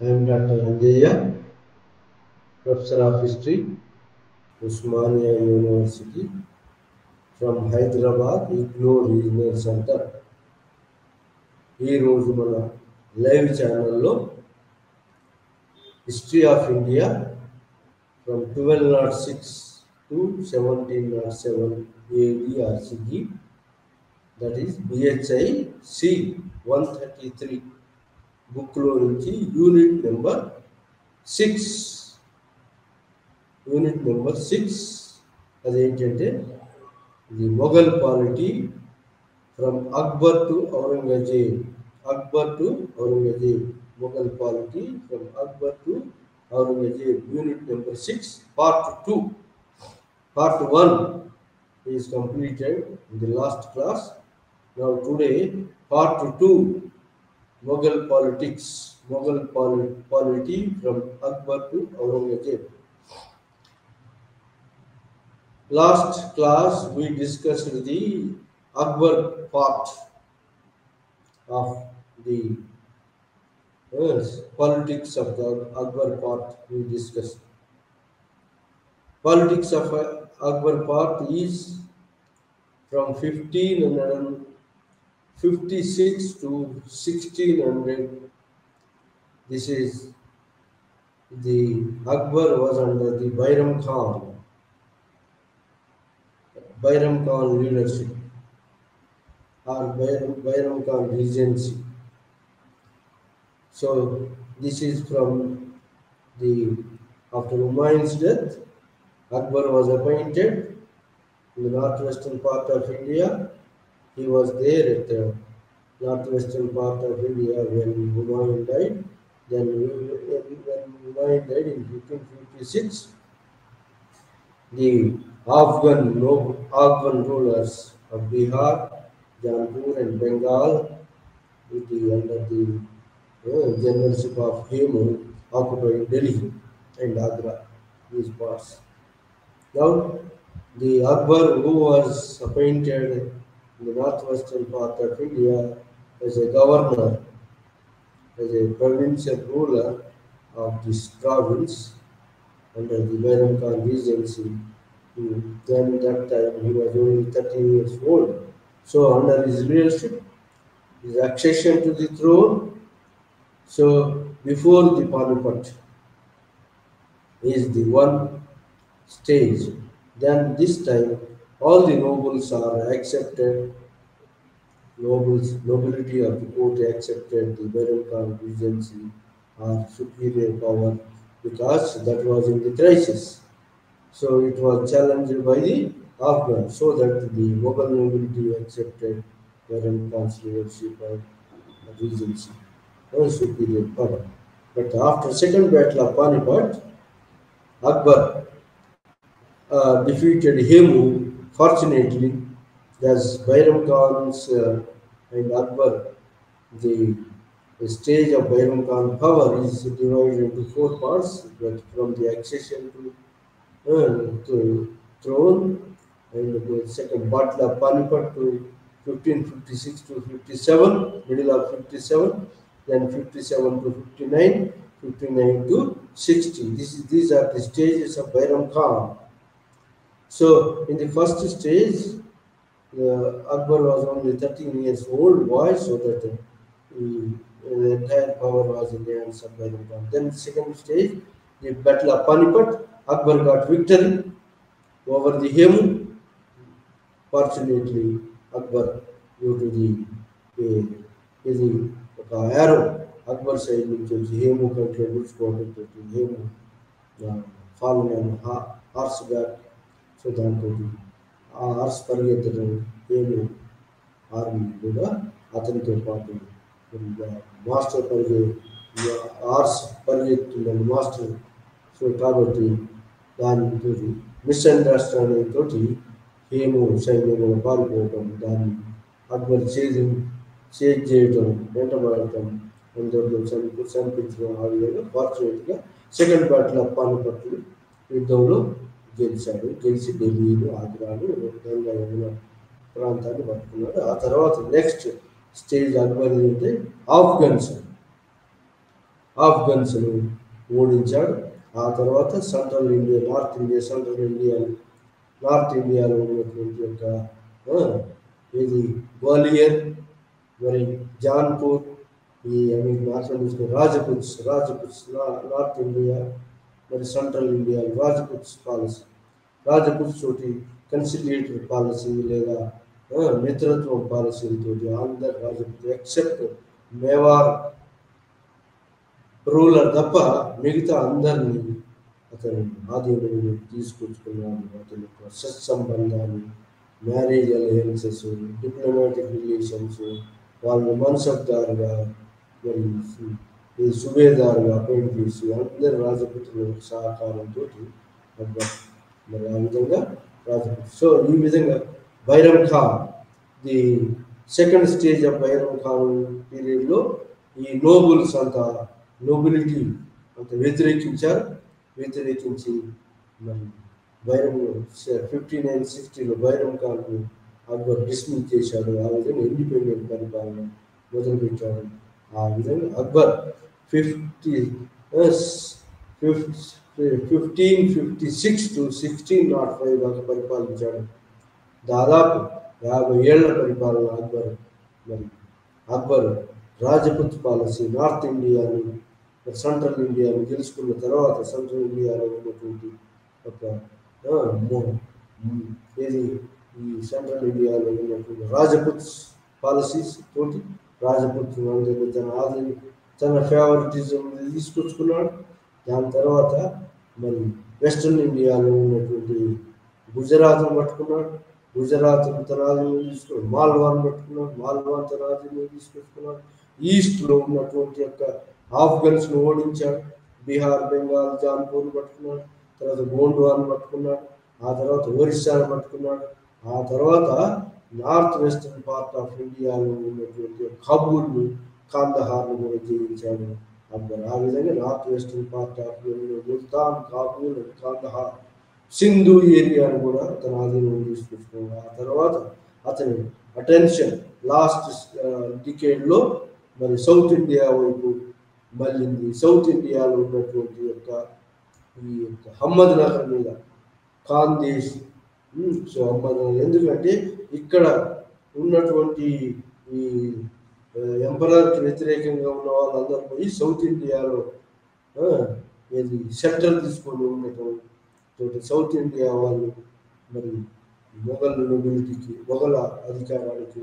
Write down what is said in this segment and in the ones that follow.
I am Dr. Anjaya, Professor of History, Usmania University, from Hyderabad, IGNOU Regional Center. ఈ రోజు మన live ఛానల్లో history of India from 1206 to 1707 AD or CE, that is BHI C 133 బుక్లో నుంచి unit number 6 అదేంటంటే the Mughal polity from Akbar to Aurangzeb. Mughal polity from Akbar to Aurangzeb, unit number 6, part 2. Part 1 is completed in the last class. Now today part 2, Mughal politics, polity from Akbar to Aurangzeb. Last class we discussed the Akbar part of the politics of the Akbar part. We discussed politics of Akbar part is from 1556 to 1600. This is the Akbar was under the Bairam Khan leadership or Bairam Khan regency. So this is from the after Humayun's death, Akbar was appointed in the northwestern part of India. He was there at the northwestern part of India when Humayun died. Then when Humayun died in 1556, the Afghan rulers of Bihar, Jaunpur and Bengal, under the generalship of Hemu, occupied Delhi and Agra, these parts. Now, the Akbar, who was appointed in the northwestern part of India as a governor, as a provincial ruler of this province under the Bairam Khan regency. Then that time he was only 13 years old. So under his leadership, his accession to the throne, so before the Panipat is the one stage. Then this time all the nobles are accepted, nobility of the court accepted the Bairam Khan regency or superior power, because that was in the crisis. So it was challenged by the Afghans, so that the Mughal nobility accepted Bairam Khan's leadership and regency, or superior power. But after second battle of Panipat, Akbar defeated Hemu. Fortunately, as Bairam Khan's and Akbar, the stage of Bairam Khan power is divided into 4 parts, but from the accession to throne and the second battle of Panipat to 1556 to 57, middle of 57, then 57 to 59, 59 to 60. These are the stages of Bairam Khan. So in the first stage, Akbar was only 13 years old boy, so that the entire power was in the hands of Bairam Khan. Then second stage, the battle of Panipat, Akbar got victory over the Hemu. Fortunately, Akbar, due to the arrow, Akbar side నుంచి Hemu country గుర్చుకోవడంతో Hemu fallen on horseback. So దాంతో ఆ horse పరిగెత్తడం, Hemu army కూడా అతనితో పాటు master horse పరిగెత్తుందని master. So కాబట్టి దానితో మిస్అండర్స్టాండింగ్ తోటి Hemu సైన్యంలో పాల్గొనడం, దాన్ని అక్బర్ చేజ్ చేయడం, వెంటబడటం, అందరిలో చంపించడం. ఆ విధంగా ఫార్చునేట్గా సెకండ్ బ్యాటిల్ ఆఫ్ పానిపట్ యుద్ధంలో గెలిచాడు. గెలిచి ఢిల్లీను, ఆగ్రాను, గంగా యమున ప్రాంతాన్ని పట్టుకున్నాడు. ఆ తర్వాత నెక్స్ట్ స్టేజ్ అక్బర్ అంటే ఆఫ్ఘన్స్ను ఓడించాడు. ఆ తర్వాత సెంట్రల్ ఇండియా, నార్త్ ఇండియాలో ఉన్నటువంటి యొక్క ఇది గ్వాలియర్, మరి జాన్పూర్, ఈ అవి మాట్లాడుతున్న రాజపుత్స్ నార్త్ ఇండియా, మరి సెంట్రల్ ఇండియా రాజపుత్స్ పాలసీ, రాజపుత్స్ తోటి కన్సిలియేటరీ పాలసీ లేదా మిత్రత్వం పాలసీలతో అందరు రాజపుత్రులు ఎక్సెప్ట్ మేవార్ రూలర్ తప్ప మిగతా అందరినీ అతను ఆధీనంలో తీసుకొచ్చుకున్నాడు. అతని యొక్క సత్సంబంధాలు, మ్యారేజ్ అలయన్సెస్, డిప్లొమాటిక్ రిలేషన్స్, వాళ్ళు మన్సబ్దారుగా, మరి సుబేదారుగా అపాయింట్ చేసి అందరి రాజపుత్రుల సహకారంతో మరి ఆ విధంగా రాజపుత్రులు. సో ఈ విధంగా Bairam Khan, the second stage of Bairam Khan పీరియడ్లో ఈ నోబుల్స్ అంతా, నోబిలిటీ అంత వ్యతిరేకించి మరి బైరం 1560లో బైరం ఖాన్కు అక్బర్ డిస్మిస్ చేశాడు. ఆ విధంగా ఇండిపెండెంట్ పరిపాలన మొదలుపెట్టాడు. ఆ విధంగా అక్బర్ 1556 to 1605 దాకా పరిపాలించాడు. దాదాపు 50 ఏళ్ల పరిపాలన అక్బర్. మరి అక్బర్ రాజపుత్ పాలసీ, నార్త్ ఇండియాని, సెంట్రల్ ఇండియాని గెలుచుకున్న తర్వాత సెంట్రల్ ఇండియాలో ఉన్నటువంటి ఒక ఏది ఈ సెంట్రల్ ఇండియాలో ఉన్నటువంటి రాజపుత్స్ పాలసీస్ తోటి రాజపుత్రులు తన ఫేవరెటిజం తీసుకొచ్చుకున్నాడు. దాని తర్వాత మరి వెస్ట్రన్ ఇండియాలో ఉన్నటువంటి గుజరాత్ను పట్టుకున్నాడు. గుజరాత్ను తన ఆధీనంలో తీసుకున్నాడు. మాల్వాను పట్టుకున్నాడు. మాల్వాన్ తన ఆధీనంలో తీసుకొచ్చుకున్నాడు. ఈస్ట్లో ఉన్నటువంటి యొక్క ఆఫ్ఘన్స్ను ఓడించాడు. బీహార్, బెంగాల్, జాన్పూర్ పట్టుకున్నాడు. తర్వాత గోండ్వాను పట్టుకున్నాడు. ఆ తర్వాత ఒరిస్సాను పట్టుకున్నాడు. ఆ తర్వాత నార్త్ వెస్టర్న్ పార్ట్ ఆఫ్ ఇండియాలో ఉన్నటువంటి కాబూల్ను, కాందహార్ను కూడా జయించాడు అక్బర్. ఆ విధంగా north western part of Multan, Kabul, Kandahar, Sindhu ఏరియాను కూడా తన ఆధీనంలో తీసుకొచ్చుకున్నాడు. ఆ తర్వాత అతని అటెన్షన్ లాస్ట్ డికేడ్లో మరి సౌత్ ఇండియా వైపు మళ్ళింది. సౌత్ ఇండియాలో ఉన్నటువంటి యొక్క ఈ యొక్క అహ్మద్ నగర్ మీద ఖాందేశ్. సో అహ్మద్ నగర్ ఎందుకంటే ఇక్కడ ఉన్నటువంటి ఈ ఎంపరర్కి వ్యతిరేకంగా ఉన్న వాళ్ళందరూ పోయి సౌత్ ఇండియాలో ఏది షెల్టర్ తీసుకొని ఉండటం తోటి సౌత్ ఇండియా వాళ్ళు మరి మొఘల్ నొబిలిటీకి, మొఘల్ అధికారానికి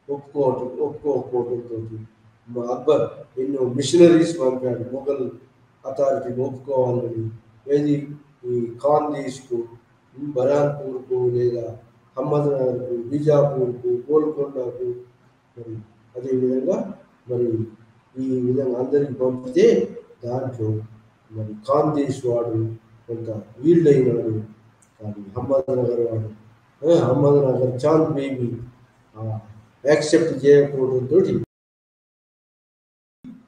ఒప్పుకోకపోవడంతో అక్బర్ ఎన్నో మిషనరీస్ పంపాడు మొఘల్ అథారిటీని ఒప్పుకోవాలని. ఏది ఈ ఖాందేశ్కు, బరాన్పూర్కు, లేదా అహ్మద్నగర్కు, బీజాపూర్కు, గోల్కొండకు, మరి అదేవిధంగా మరి ఈ విధంగా అందరికి పంపితే దాంట్లో మరి ఖాందేశ్ వాడు కొంత వీల్డ్ అయినాడు. కానీ అహ్మద్నగర్ వాడు, అహ్మద్నగర్ చాంద్ బేబీ యాక్సెప్ట్ చేయకపోవడంతో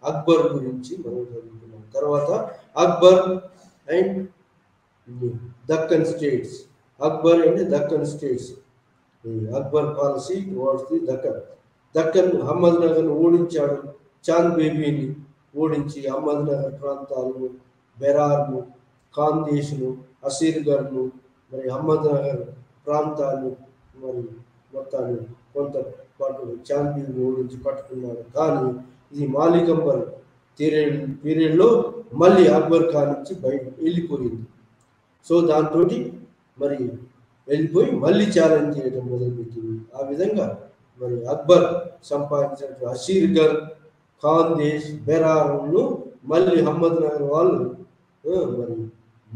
అక్బర్ గురించి మనం చదువుతున్నాం. తర్వాత Akbar and Deccan states. Akbar and Deccan states. Akbar policy towards the Deccan అహ్మద్నగర్ను ఓడించాడు. చాంద్ బేబీని ఓడించి అహ్మద్నగర్ ప్రాంతాలను, బెరార్ను, ఖాందేశ్ను, అసీర్గర్ను, మరి అహ్మద్నగర్ ప్రాంతాన్ని మరి మొత్తాన్ని కొంత పాటు చాంద్ బేబీ ఓడించి పట్టుకున్నాడు. కానీ ఇది మాలిక్ అంబర్ పీరియడ్లో మళ్ళీ అక్బర్ ఖాన్ నుంచి బయట వెళ్ళిపోయింది. సో దాంతో మరి వెళ్ళిపోయి మళ్ళీ ఛాలెంజ్ చేయడం మొదలుపెట్టింది. ఆ విధంగా మరి అక్బర్ సంపాదించిన అసీర్గర్, ఖాందేశ్, బెరార్ను మళ్ళీ అహ్మద్నగర్ వాళ్ళు మరి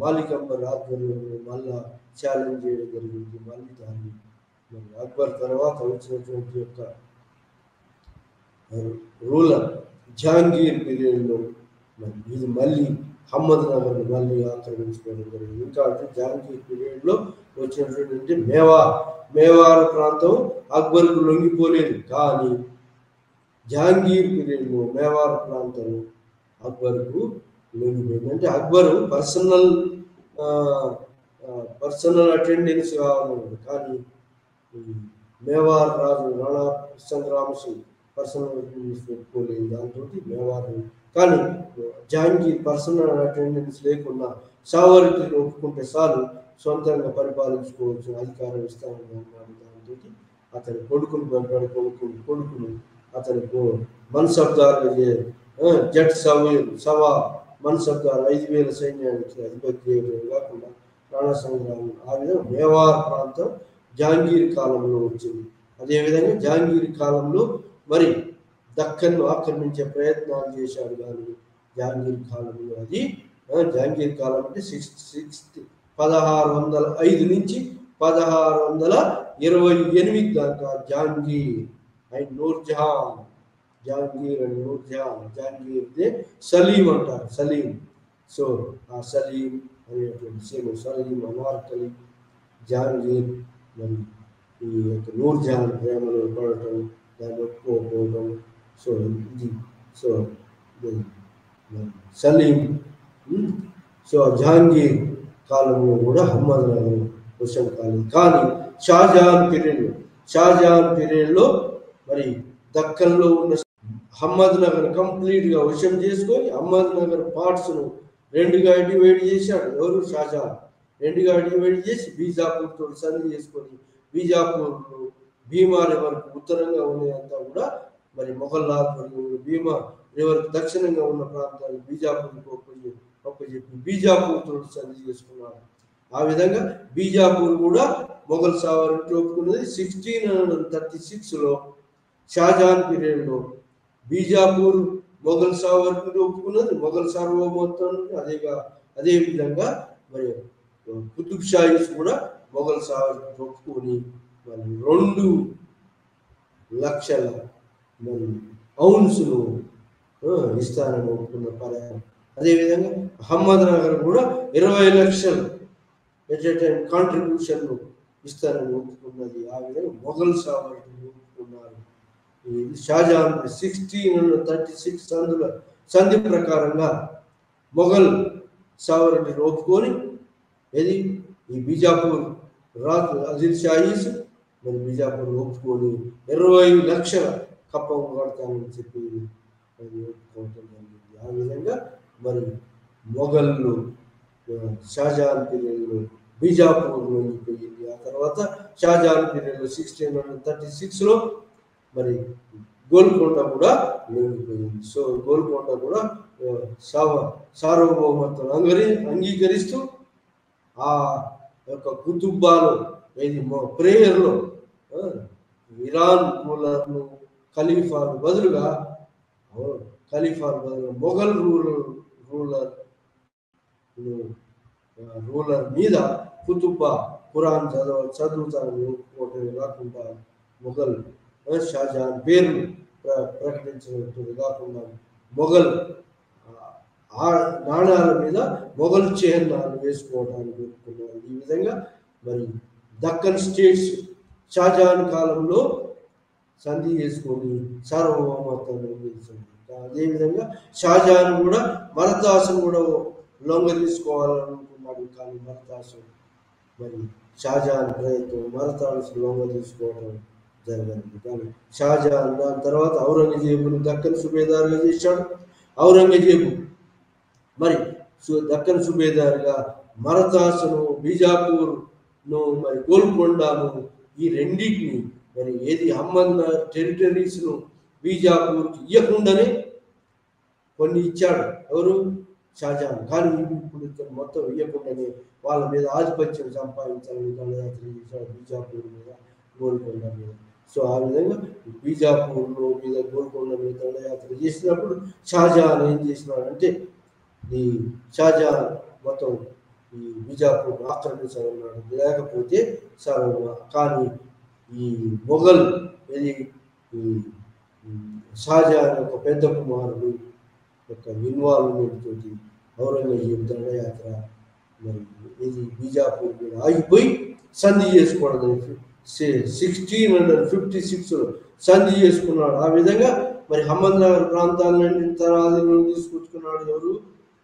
మాలిక్ అంబర్ ఆధ్వర్యంలో మళ్ళా ఛాలెంజ్ చేయడం జరిగింది. మళ్ళీ దాన్ని మరి అక్బర్ తర్వాత వచ్చినటువంటి యొక్క రూలర్ జహాంగీర్ పీరియడ్లో మరి ఇది మళ్ళీ అహ్మద్నగర్ను మళ్ళీ ఆక్రమించుకోవడం జరిగింది. ఇంకా జహాంగీర్ పీరియడ్లో వచ్చినటువంటి మేవార్ ప్రాంతం అక్బర్కు లొంగిపోలేదు. కానీ జహాంగీర్ పీరియడ్లో మేవార్ ప్రాంతం అక్బర్కు లొంగిపోయింది. అంటే అక్బరు పర్సనల్ అటెండెన్స్ కావాలి. కానీ మేవార్ రాజు రాణా సంగ్రామ్ సింగ్ పర్సనల్ అటెండెన్స్ పెట్టుకోలేదు. దాంతో మేవార్ కానీ జహాంగీర్ పర్సనల్ అటెండెన్స్ లేకుండా సావర్కర్ని ఒప్పుకుంటే చాలు సొంతంగా పరిపాలించుకోవచ్చు, అధికారం ఇస్తానని అన్నాడు. దాంతో అతని కొడుకును పంపాడు. కొడుకును అతని మన్సబ్దారుగా జట్ సవా మన్సబ్దారు 5,000 సైన్యానికి అధిపతి చేయడం కాకుండా ప్రాణ సంగ్రామం. ఆ విధంగా మేవార్ ప్రాంతం జహాంగీర్ కాలంలో వచ్చింది. అదేవిధంగా జహాంగీర్ కాలంలో మరి దక్కన్ను ఆక్రమించే ప్రయత్నాలు చేశాడు. కానీ జహాంగీర్ కాలంలో అది జహాంగీర్ కాలం అంటే 1605 నుంచి 1628 దాకా జహాంగీర్ అండ్ నూర్జహాన్, జహాంగీర్ అండ్ నూర్జహాన్. జహాంగీర్ సలీం అంటారు, సలీం. సో ఆ సలీం అనేటువంటి సలీం అనార్కలి జహాంగీర్ మరి ఈ యొక్క నూర్జహాన్ ప్రేమలో పడటం, దాన్ని ఒప్పుకోకపోవడం. సో ఇది సో సలీం. సో జహాంగీర్ కాలంలో కూడా అహ్మద్ నగర్ వశం కాలేదు. కానీ షాజహాన్ పీరియడ్లో మరి దక్కన్లో ఉన్న అహ్మద్ నగర్ కంప్లీట్గా వశం చేసుకొని అహ్మద్ నగర్ పార్ట్స్ను 2గా డివైడ్ చేశాడు. ఎవరు? షాజహాన్ 2గా డివైడ్ చేసి బీజాపూర్తో సంధి చేసుకొని బీజాపూర్ భీమా రివర్కు ఉత్తరంగా ఉన్నదంతా కూడా మరి మొఘల్లాల్ మరియు భీమా రివర్కు దక్షిణంగా ఉన్న ప్రాంతాన్ని బీజాపూర్కు ఒప్పచెప్పి బీజాపూర్తో సంధి చేసుకున్నాడు. ఆ విధంగా బీజాపూర్ కూడా మొఘల్ సావర్కి ఒప్పుకున్నది. 1636లో షాజహాన్ పీరియడ్లో బీజాపూర్ మొఘల్ సావర్కి ఒప్పుకున్నది, మొఘల్ సార్వభౌమత్వాన్ని. అదే విధంగా మరి కుతుబ్ షాహీస్ కూడా మొఘల్ సావర్కి ఒప్పుకొని మరి 2 లక్షల మరి ఔన్స్ను ఇస్తానని ఒప్పుకున్న పర్యాయం. అదేవిధంగా అహ్మద్ నగర్ కూడా 20 లక్షలు ఎట్ ఏ టైం కాంట్రిబ్యూషన్ ఇస్తానని ఒప్పుకున్నది. ఆ విధంగా మొఘల్ సావర్ని ఒప్పుకున్నారు. షాజహాన్ 1636 సంధి ప్రకారంగా మొఘల్ సావర్ని ఒప్పుకొని ఏది ఈ బీజాపూర్ అజిల్ షాహీస్ మరి బీజాపూర్ ఒప్పుకొని 20 లక్షల కప్పం కడతానని చెప్పి అది ఒప్పుకోవటం జరిగింది. ఆ విధంగా మరి మొఘళ్ళు షాజహాన్ పీరియడ్లో బీజాపూర్ లొంగిపోయింది. ఆ తర్వాత షాజహాన్ పీరియడ్లో 1636లో మరి గోల్కొండ కూడా లొంగిపోయింది. సో గోల్కొండ కూడా సార్వభౌమత్వం అంగీకరిస్తూ ఆ యొక్క కుతుబ్బాలో ఏది ప్రేయర్లో ఇరాన్ రూలర్ను ఖలీఫాను బదులుగా మొఘల్ రూలర్ మీద కుతుబ్బా ఖురాన్ చదువుతానని ఒప్పుకోవటమే కాకుండా మొఘల్ షాజహాన్ పేరును ప్రకటించినట్టు కాకుండా మొఘల్ నాణాల మీద మొఘల్ చిహ్నాలు వేసుకోవడానికి ఒప్పుకున్నారు. ఈ విధంగా మరి దక్కన్ స్టేట్స్ షాజహాన్ కాలంలో సంధి చేసుకొని సార్వభౌమత్వాన్ని అందించింది. అదేవిధంగా షాజహాన్ కూడా మరతాసును కూడా లొంగ తీసుకోవాలనుకున్నాడు. కానీ మరతాసు మరి షాజహాన్ ప్రయత్నం మరతాసు లొంగ తీసుకోవడం జరిగింది. కానీ షాజహాన్ దాని తర్వాత ఔరంగజేబును దక్కన్ సుబేదారుగా చేశాడు. ఔరంగజేబు మరి దక్కన్ సుబేదారుగా మరతాసును బీజాపూర్ను మరి గోల్కొండను ఈ రెండింటిని మరి ఏది అహ్మద్ టెరిటరీస్ను బీజాపూర్కి ఇవ్వకుండానే కొన్ని ఇచ్చాడు. ఎవరు? షాజహాన్. కానీ ఇప్పుడు మొత్తం ఇవ్వకుండానే వాళ్ళ మీద ఆధిపత్యం సంపాదించాలని దండయాత్ర చేశాడు బీజాపూర్ మీద గోల్కొండ మీద. సో ఆ విధంగా బీజాపూర్ మీద గోల్కొండ మీద దండయాత్ర చేసినప్పుడు షాజహాన్ ఏం చేసినాడంటే ఈ షాజహాన్ మొత్తం ఈ బీజాపూర్ ఆక్రమించాలన్నాడు. లేకపోతే కానీ ఈ మొఘల్ ఇది ఈ షాజహాన్ యొక్క పెద్ద కుమారుడు యొక్క ఇన్వాల్వ్మెంట్ తోటి ఔరంగజేబు దండయాత్ర మరి ఇది బీజాపూర్ మీద ఆగిపోయి సంధి చేసుకోవడం 1656లో సంధి చేసుకున్నాడు. ఆ విధంగా మరి అహ్మద్ నగర్ ప్రాంతాలన్నీ తన ఆధీనంలో తీసుకొచ్చుకున్నాడు. ఎవరు?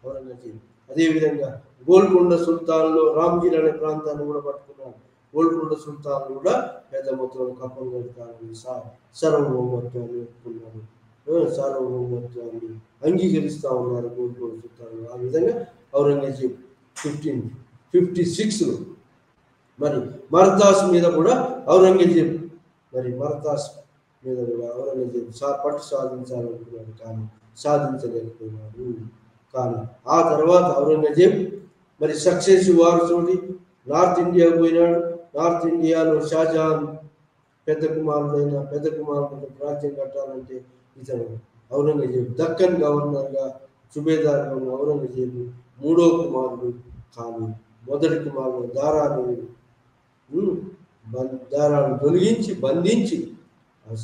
ఔరంగజేబు. అదేవిధంగా గోల్కొండ సుల్తాన్లో రామ్గిర్ అనే ప్రాంతాన్ని కూడా పట్టుకున్నాడు. గోల్కొండ సుల్తాన్ కూడా పెద్ద మొత్తంలో కప్పం కడతానని సార్వభౌమత్వాన్ని ఒప్పుకున్నాడు. సార్వభౌమత్వాన్ని అంగీకరిస్తూ ఉన్నారు గోల్కొండ సుల్తాన్. ఆ విధంగా ఔరంగజేబ్ 1556లో మరి మర్దాస్ మీద కూడా ఔరంగజేబ్ పట్టు సాధించాలనుకున్నాడు, కానీ సాధించలేకపోయినాడు. కానీ ఆ తర్వాత ఔరంగజేబ్ మరి సక్సెసివ్ వారసుడి నార్త్ ఇండియాకు పోయినాడు. నార్త్ ఇండియాలో షాజహాన్ పెద్ద కుమారుడు రాజ్యం కట్టాలంటే ఇతను ఔరంగజేబ్ దక్కన్ గవర్నర్గా సుబేదార్గా ఉన్న ఔరంగజేబు మూడో కుమారుడు. కానీ మొదటి కుమారుడు దారాన్ని తొలగించి బంధించి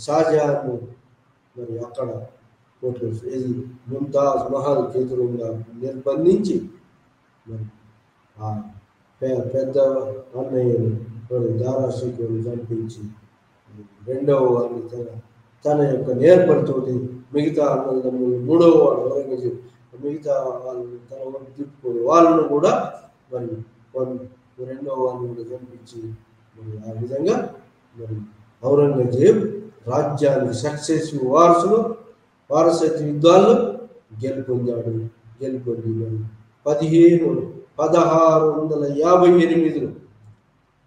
షాజహాన్ మరి అక్కడ ముంతాజ్ మహల్ చేతులుగా నిర్బంధించి మరి ఆ పెద్ద అన్నయ్యను దారాశికుని చంపించి రెండవ వారిని తన యొక్క నేర్పడితోటి మిగతా అన్నదమ్ములు మూడవ వాడు ఔరంగజేబు మిగతా వాళ్ళని తన వైపు తిప్పుకొని వాళ్ళను కూడా మరి రెండవ వారిని కూడా చంపించి మరి ఆ విధంగా మరి ఔరంగజేబ్ రాజ్యానికి సక్సెసివ్ వారసత్వ యుద్ధాల్లో గెలుపొంది మరి 1658లో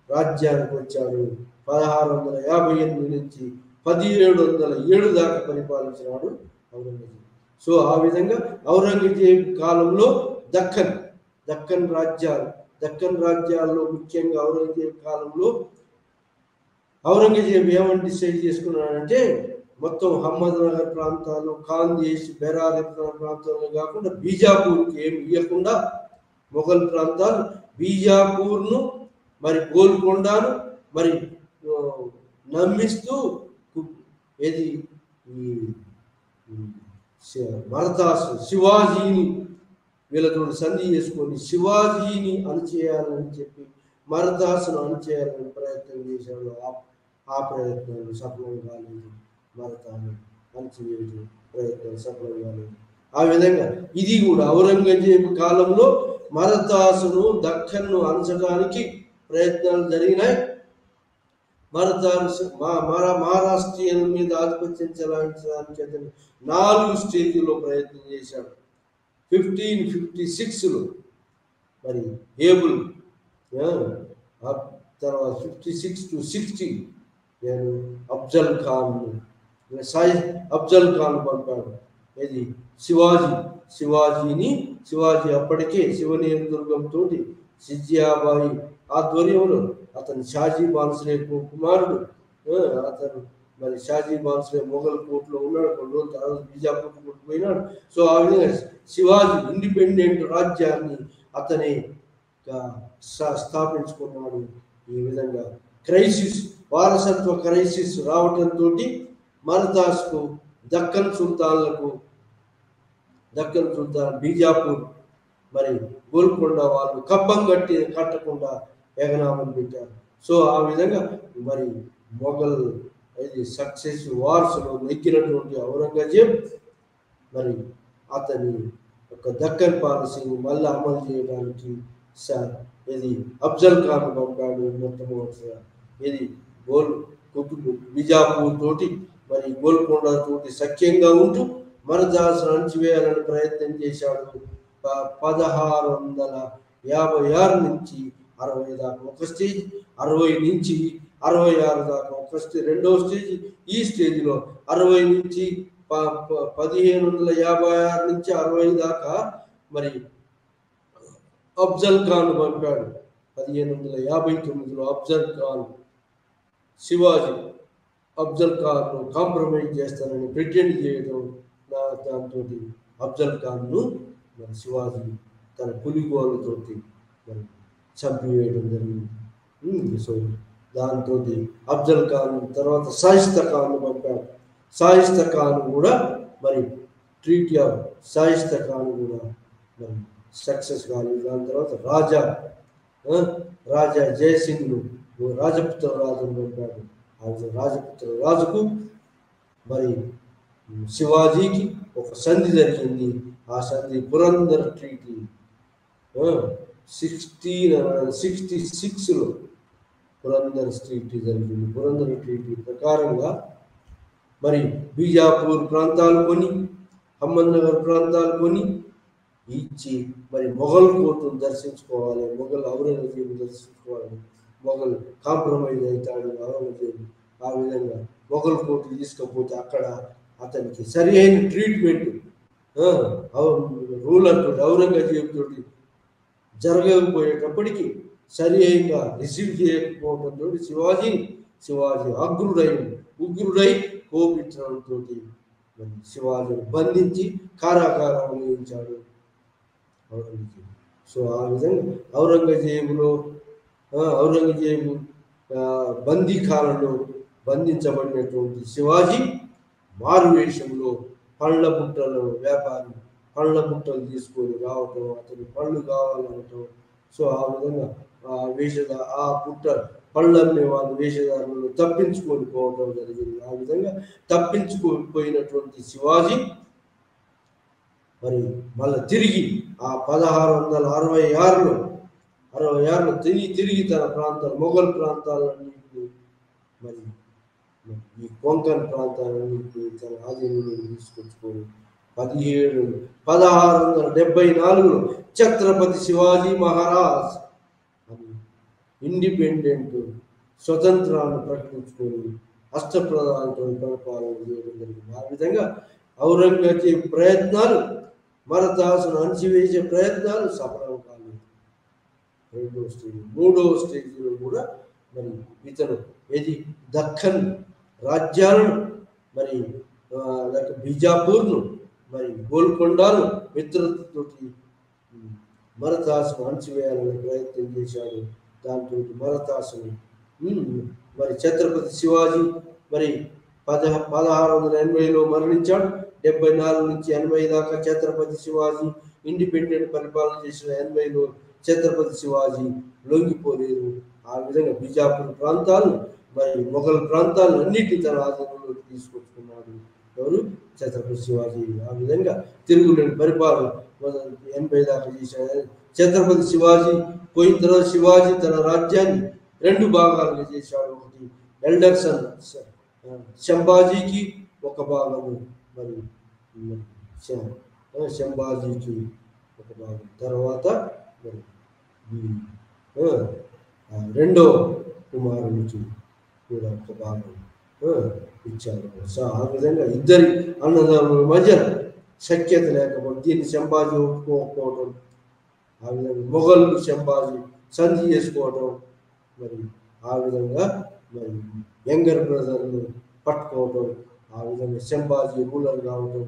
రాజ్యానికి వచ్చాడు. 1658 నుంచి 1707 దాకా పరిపాలించినాడు ఔరంగజేబ్. సో ఆ విధంగా ఔరంగజేబ్ కాలంలో దక్కన్ రాజ్యాల్లో ముఖ్యంగా ఔరంగజేబ్ కాలంలో ఔరంగజేబ్ ఏమని డిసైడ్ చేసుకున్నాడంటే మొత్తం అహ్మద్నగర్ ప్రాంతాలు, ఖాందేశ్, బెరార్ ప్రాంతాలు కాకుండా బీజాపూర్కి ఏమి ఇవ్వకుండా మొఘల్ ప్రాంతాలు బీజాపూర్ను మరి గోల్కొండను మరి నమ్మిస్తూ ఏది మరదాస్ శివాజీని వీళ్ళతో సంధి చేసుకొని శివాజీని అణిచేయాలని చెప్పి మరదాసును అణిచేయాలని ప్రయత్నం చేశాడు. ఆ ప్రయత్నాలు సఫలం కాలేదు. మరదాను అణిచివేయడం ప్రయత్నం సఫలం కాలేదు. ఆ విధంగా ఇది కూడా ఔరంగజేబు కాలంలో మరదాసును దక్కన్ను అణచడానికి ప్రయత్నాలు జరిగినాయి. మహారాష్ట్రీయుల మీద ఆధిపత్యం చెలాయించడానికి అతను 4 స్టేజ్లో ప్రయత్నం చేశాడు. 1556లో మరి ఏబుల్ తర్వాత 56 to 60 నేను అఫ్జల్ ఖాన్ పంపాడు. ఇది శివాజీ అప్పటికే శివనేరు దుర్గంతో సిజ్జియాబాయి ఆధ్వర్యంలో అతను షాజీ బాన్స్లే కుమారుడు. అతను మరి షాజీ బాన్స్లే మొఘల్ కోర్టులో ఉన్నాడు. కొన్ని రోజుల తర్వాత బీజాపూర్ పోయినాడు. సో ఆ విధంగా శివాజీ ఇండిపెండెంట్ రాజ్యాన్ని అతనే స్థాపించుకున్నాడు. ఈ విధంగా వారసత్వ క్రైసిస్ రావటంతో మరదాస్కు దక్కన్ సుల్తాన్ బీజాపూర్ మరి గోల్కొండ వాళ్ళు కప్పం కట్టకుండా ఎగనామం పెట్టారు. సో ఆ విధంగా మరి మొఘల్ సక్సెసివ్ వార్స్లో నెగ్గినటువంటి ఔరంగజేబ్ మరి అతని యొక్క దక్కన్ పాలసీని మళ్ళీ అమలు చేయడానికి అఫ్జల్ ఖాన్ పంపాడు. మొట్టమొదటిగా బీజాపూర్ తోటి మరి గోల్కొండ తోటి సఖ్యంగా ఉంటూ మరదాసును అణచివేయాలని ప్రయత్నం చేశాడు. 1656 నుంచి 60 దాకా ఒక స్టేజ్, 60 నుంచి 66 దాకా ఒక స్టేజ్, రెండవ స్టేజ్. ఈ స్టేజ్లో 60 నుంచి 1556 నుంచి 60 దాకా మరి అఫ్జల్ ఖాన్ పంపాడు. 1559లో అఫ్జల్ ఖాన్ కాంప్రమైజ్ చేస్తానని ప్రిటెండ్ చేయడం, దాంతో అఫ్జల్ ఖాన్ను మరి శివాజీ తన పులిగోలతోటి మరి చంపివేయడం జరిగింది. సో దాంతో అఫ్జల్ ఖాన్ తర్వాత షాయిస్తా ఖాన్ పంపాడు. షాయిస్తా ఖాన్ కూడా మరి ట్రీటీ ఆఫ్ షాయిస్తా ఖాన్ కూడా మరి సక్సెస్ కాలేదు. దాని తర్వాత రాజా జయసింగ్ను రాజపుత్ర రాజును పంపాడు. రాజపుత్ర రాజుకు మరి శివాజీకి ఒక సంధి జరిగింది. ఆ సంధి పురందర్ ట్రీటీ 1666లో పురందర్ ట్రీటీ జరిగింది. పురందర్ ట్రీటీ ప్రకారంగా మరి బీజాపూర్ ప్రాంతాలు కొని, అహ్మద్నగర్ ప్రాంతాలు కొని ఇచ్చి మరి మొఘల్ కోర్టును దర్శించుకోవాలి, మొఘల్ ఔరంగజేబు దర్శించుకోవాలి, మొఘల్ కాంప్రమైజ్ అవుతాడు ఔరంగజేబు. ఆ విధంగా మొఘల్ కోర్టు తీసుకపోతే అక్కడ అతనికి సరి అయిన ట్రీట్మెంట్ రూలర్ తోటి, ఔరంగజేబు తోటి జరగకపోయేటప్పటికీ సరి అయిన రిసీవ్ చేయకపోవడంతో శివాజీ ఉగ్రుడై కోపించడంతో శివాజీని బంధించి కారాగారం వేయించాడు ఔరంగజేబు. సో ఆ విధంగా ఔరంగజేబు బందీఖానలో బంధించబడినటువంటి శివాజీ మారువేషంలో వ్యాపారి పళ్ళ బుట్టలు తీసుకొని రావటం, అతని పళ్ళు కావాలనటం. సో ఆ విధంగా ఆ పళ్ళమ్మే వాళ్ళు వేషధారులను తప్పించుకొని పోవటం జరిగింది. ఆ విధంగా తప్పించుకోపోయినటువంటి శివాజీ మరి మళ్ళీ తిరిగి ఆ 1666లో తిరిగి తన మొఘల్ ప్రాంతాలన్నింటినీ మరి ఈ కొంకన్ ప్రాంతాలన్నింటినీ తన ఆధీనంలో తీసుకొచ్చుకొని 1674లో ఛత్రపతి శివాజీ మహారాజ్ అని ఇండిపెండెంట్ స్వతంత్రాన్ని ప్రకటించుకొని అష్టప్రధానతో పరిపాలన చేయడం జరిగింది. ఆ విధంగా ఔరంగజేబు ప్రయత్నాలు, మరదాసును అణచివేసే ప్రయత్నాలు సఫలం కాలేదు. 2వ స్టేజ్, 3వ స్టేజ్లో కూడా మరి ఇతను దక్కన్ రాజ్యాలను మరి బీజాపూర్ను మరి గోల్కొండను మిత్రతతోటి మరదాసును అణచివేయాలని ప్రయత్నం చేశాడు. దాంతో మరదాసును మరి ఛత్రపతి శివాజీ మరి 1680లో మరణించాడు. 74 నుంచి 80 దాకా ఛత్రపతి శివాజీ ఇండిపెండెంట్ పరిపాలన చేసిన 80లో ఛత్రపతి శివాజీ లొంగిపోలేదు. ఆ విధంగా బీజాపూర్ ప్రాంతాలు మరి మొఘల్ ప్రాంతాలను అన్నిటినీ తన ఆధీనంలోకి తీసుకొచ్చుకున్నాడు ఎవరు? ఛత్రపతి శివాజీ. ఆ విధంగా తిరుగులేని పరిపాలన 80 దాకా చేశాడు. ఛత్రపతి శివాజీ పోయిన తర్వాత శివాజీ తన రాజ్యాన్ని 2 భాగాలుగా చేశాడు. ఒకటి ఎల్డర్ సన్ శంభాజీకి ఒక భాగము, మరి శంభాజీకి ఒక భాగం, తర్వాత మరి రెండో కుమారునికి కూడా ఒక భాగం ఇచ్చారు. సో ఆ విధంగా ఇద్దరి అన్నదమ్ముల మధ్య సఖ్యత లేకపోవడం, దీన్ని శంభాజీ ఒప్పుకోకపోవడం, ఆ విధంగా మొఘలు శంభాజీ సంధి చేసుకోవడం, మరి ఆ విధంగా మరి యంగర్ బ్రదర్ను పట్టుకోవడం, ఆ విధంగా శంభాజీ రూలర్ కావడం,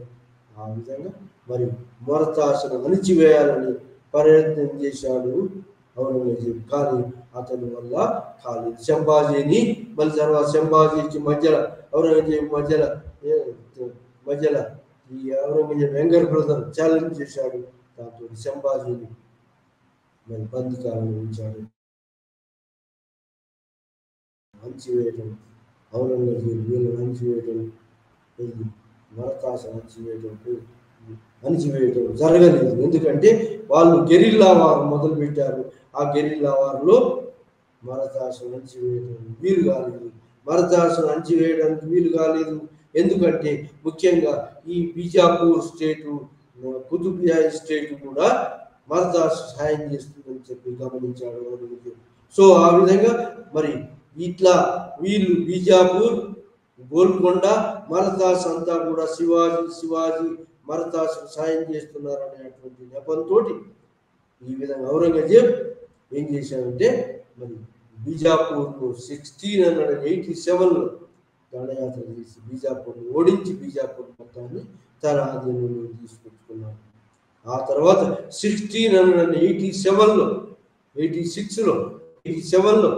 ఆ విధంగా మరి మరదాసును అణిచివేయాలని ప్రయత్నం చేశాడు ఔరంగజేబు. కానీ అతని వల్ల కాలేదు. శంభాజీని మళ్ళీ తర్వాత శంభాజీకి ఔరంగజేబు మధ్యలో ఈ ఔరంగజేబు యంగర్ బ్రదర్ ఛాలెంజ్ చేశాడు. దాంతో శంభాజీని మరి బందికాలను ఉంచాడు. అణచివేయటం, ఔరంగజేబు వీళ్ళని అణచివేయటం జరగలేదు. ఎందుకంటే వాళ్ళు గెరిల్లా వారు మొదలుపెట్టారు. ఆ గెరిల్లా వారిలో మరదాసును అణచివేయడానికి వీలు కాలేదు. ఎందుకంటే ముఖ్యంగా ఈ బీజాపూర్ స్టేటు, కుతుబ్షాహీ స్టేట్ కూడా మరదాసు సహాయం చేస్తుందని చెప్పి గమనించాడు ఔరంగజేబు. సో ఆ విధంగా మరి ఇట్లా వీళ్ళు బీజాపూర్, గోల్కొండ, మరదాస్ అంతా కూడా శివాజీ మరదాసు సాయం చేస్తున్నారు అనేటువంటి నెపంతో ఈ విధంగా ఔరంగజేబ్ ఏం చేశాడంటే మరి బీజాపూర్ను 1687లో దండయాత్ర చేసి బీజాపూర్ను ఓడించి బీజాపూర్ మొత్తాన్ని తన ఆధీనంలో తీసుకొచ్చుకున్నాడు. ఆ తర్వాత 1687లో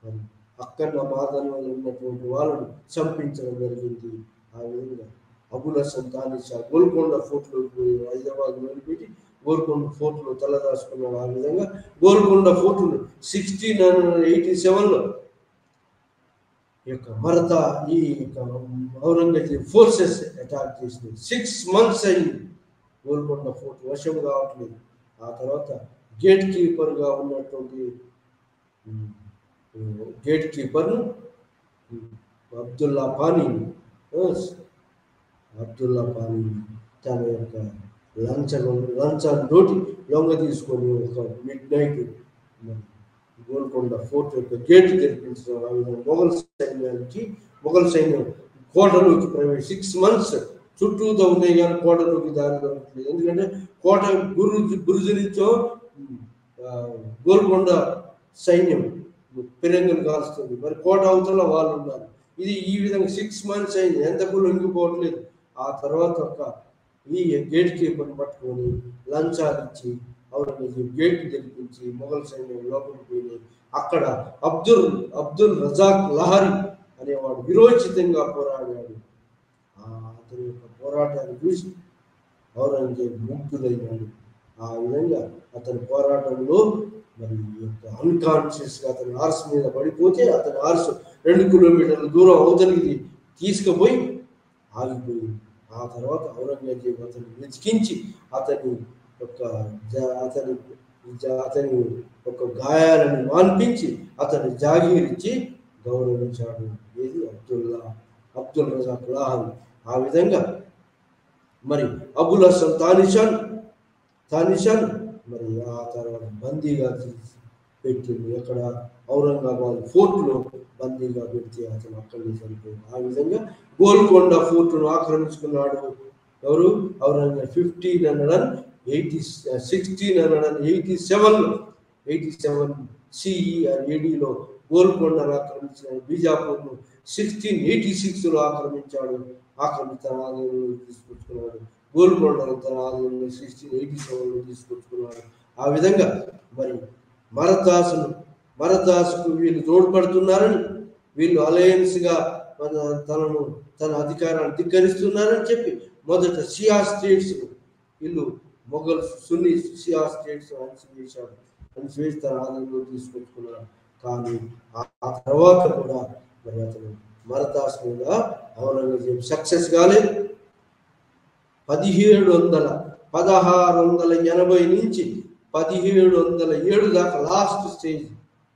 మరి అక్కడ మాదనలో ఉన్నటువంటి వాళ్ళను చంపించడం జరిగింది. ఆ విధంగా అబుల్ హసన్ తానిషా గోల్కొండ ఫోర్ట్లో పోయి హైదరాబాద్ వదిలిపెట్టి గోల్కొండ ఫోర్ట్లో తలదాచుకున్నాడు. ఆ విధంగా గోల్కొండ ఫోర్ట్లో 1687లో ఈ ఔరంగజేబ్ ఫోర్సెస్ అటాక్ చేసింది. 6 months అయింది గోల్కొండ ఫోర్ట్ వశం కావట్లేదు. ఆ తర్వాత గేట్ కీపర్గా ఉన్నటువంటి గేట్ కీపర్ను అబ్దుల్లా ఖానీ అబ్దుల్లా పాని తన యొక్క లంచాన్ని లొంగ తీసుకొని ఒక మిడ్ నైట్ గోల్కొండ ఫోర్ట్ యొక్క గేట్ తెరిపించడం, ఆ విధంగా మొఘల్ సైన్యం కోటలోకి 6 months చుట్టూతో ఉన్నాయి కానీ కోటలోకి దారి దొరకట్లేదు. ఎందుకంటే కోట బురుజు నుంచో గోల్కొండ సైన్యం పిరంగులు కాల్స్తుంది, మరి కోట అవతల వాళ్ళు ఉన్నారు. ఇది ఈ విధంగా 6 months అయింది, ఎంతకు లొంగిపోవట్లేదు. ఆ తర్వాత ఈ గేట్ కీపర్ని పట్టుకొని లంచాలు ఇచ్చి ఔరంగజేబు గేట్ తెరిపించి మొఘల్ సైన్యం లోపలికి పోయి అక్కడ అబ్దుల్ రజాక్ లహరి అనేవాడు విరోచితంగా పోరాడాడు. అతని యొక్క పోరాటాన్ని చూసి ఔరంగజేబు ముగ్ధులైనాడు. ఆ విధంగా అతని పోరాటంలో మరి అన్కాన్షియస్గా అతని హార్స్ మీద పడిపోతే అతని హార్స్ 2 kilometers దూరం అవతలికి తీసుకుపోయి ఆగిపోయింది. ఆ తర్వాత ఔరంగజేబు అతన్ని వెతికించి అతని యొక్క గాయాలను మాన్పించి అతని జాగీరిచ్చి గౌరవించాడు. ఏది అబ్దుల్ రజాక్ లహరి. ఆ విధంగా మరి అబుల్ హసన్ తానిషాన్ మరి ఆ తర్వాత బందీగా పెట్టింది. ఎక్కడ ఔరంగాబాద్ ఫోర్ట్లో బందీగా పెడితే అతను అక్కడికి చనిపోయింది. ఆ విధంగా గోల్కొండ ఫోర్ట్ను ఆక్రమించుకున్నాడు ఎవరు? ఔరంగజేబు 1687 CE ADలో గోల్కొండను ఆక్రమించాడు. బీజాపూర్ను 1686లో ఆక్రమించాడు. తన ఆధీనంలో తీసుకొచ్చుకున్నాడు. గోల్కొండను తన ఆధీనంలో 1687లో తీసుకొచ్చుకున్నాడు. ఆ విధంగా మరి మరదాసుకు వీళ్ళు తోడ్పడుతున్నారని, వీళ్ళు అలయన్స్గా తన అధికారాన్ని ధిక్కరిస్తున్నారని చెప్పి మొదట షియా స్టేట్స్ వీళ్ళు మొఘల్ సున్నీ షియా స్టేట్స్ అణిచివేసి తన ఆధీనంలో తీసుకొచ్చుకున్నారు. కానీ ఆ తర్వాత కూడా మరి అతను మరదాస్ మీద ఔరంగజేబు సక్సెస్ కాలేదు. 1680 నుంచి 1707 దాకా లాస్ట్ స్టేజ్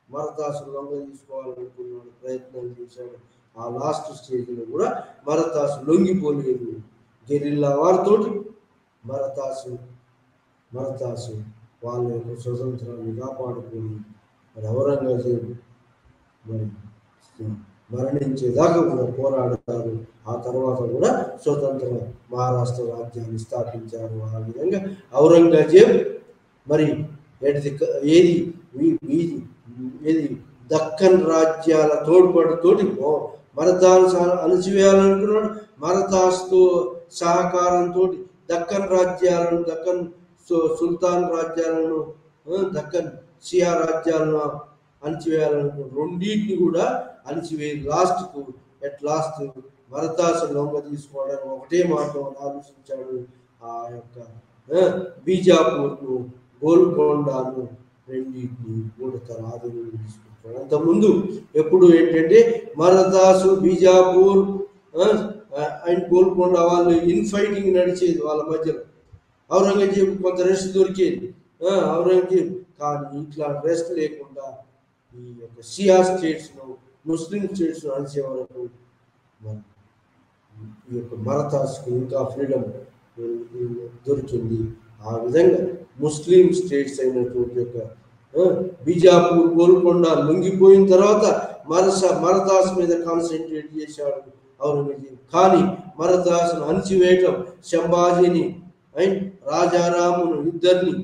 మరదాసు లొంగ తీసుకోవాలనుకున్నాడు, ప్రయత్నం చేశాడు. ఆ లాస్ట్ స్టేజ్లో కూడా మరదాసు లొంగిపోలేదు. గెరిల్లా వారితోటి మరదాసు వాళ్ళ యొక్క స్వతంత్రాన్ని కాపాడుకొని మరి ఔరంగజేబు మరి మరణించేదాకా కూడా పోరాడారు. ఆ తర్వాత కూడా స్వతంత్ర మహారాష్ట్ర రాజ్యాన్ని స్థాపించారు. ఆ విధంగా ఔరంగజేబు మరి ఏది దక్కన్ రాజ్యాల తోడ్పాటుతోటి మరదాసు అణచివేయాలనుకున్నాడు. మరదాసుతో సహకారంతో దక్కన్ సుల్తాన్ రాజ్యాలను, దక్కన్ షియా రాజ్యాలను అణచివేయాలనుకున్నాడు. రెండింటిని కూడా అణచివేయి లాస్ట్ మరదాసు లొంగ తీసుకోవడానికి ఒకటే మార్గం ఆలోచించాడు. ఆ యొక్క బీజాపూర్ను, గోల్కొండను రెండింటిని కూడా తన ఆధీనంలో తీసుకుంటాడు. అంతకుముందు ఎప్పుడు ఏంటంటే మరదాసు, బీజాపూర్ అండ్ గోల్కొండ వాళ్ళు ఇన్ఫైటింగ్ నడిచేది వాళ్ళ మధ్యలో. ఔరంగజేబు కొంత రెస్ట్ దొరికేది ఔరంగజేబు, కానీ ఇట్లా రెస్ట్ లేకుండా ఈ యొక్క షియా స్టేట్స్ను, ముస్లిం స్టేట్స్ను అణిచే వరకు ఈ యొక్క మరదాసుకు ఇంకా ఫ్రీడమ్ దొరికింది. ఆ విధంగా ముస్లిం స్టేట్స్ అయినటువంటి యొక్క బీజాపూర్, గోల్కొండ లొంగిపోయిన తర్వాత మరదాసు మీద కాన్సన్ట్రేట్ చేశాడు ఔరంగజేబు. కానీ మరదాసును అణిచివేయటం, సంభాజీని అండ్ రాజారామును ఇద్దరిని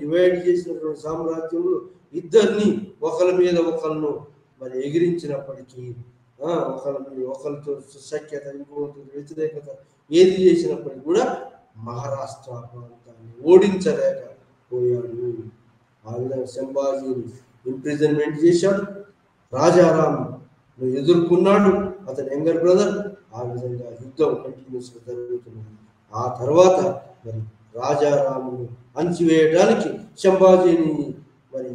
డివైడ్ చేసినటువంటి సామ్రాజ్యంలో ఇద్దరిని ఒకరి మీద ఒకరిను మరి ఎగిరించినప్పటికీ, ఒకరితో సఖ్యత, ఇంకొకరితో వ్యతిరేకత ఏది చేసినప్పటికీ కూడా మహారాష్ట్ర ప్రాంతాన్ని ఓడించలేకపోయాడు. ఆ విధంగా సంభాజీని ఇంప్రిజన్మెంట్ చేశాడు, రాజారాం ఎదుర్కొన్నాడు, అతని యంగర్ బ్రదర్. ఆ విధంగా యుద్ధం కంటిన్యూస్గా జరుగుతున్నది. ఆ తర్వాత మరి రాజారామును అణచివేయడానికి సంభాజీని మరి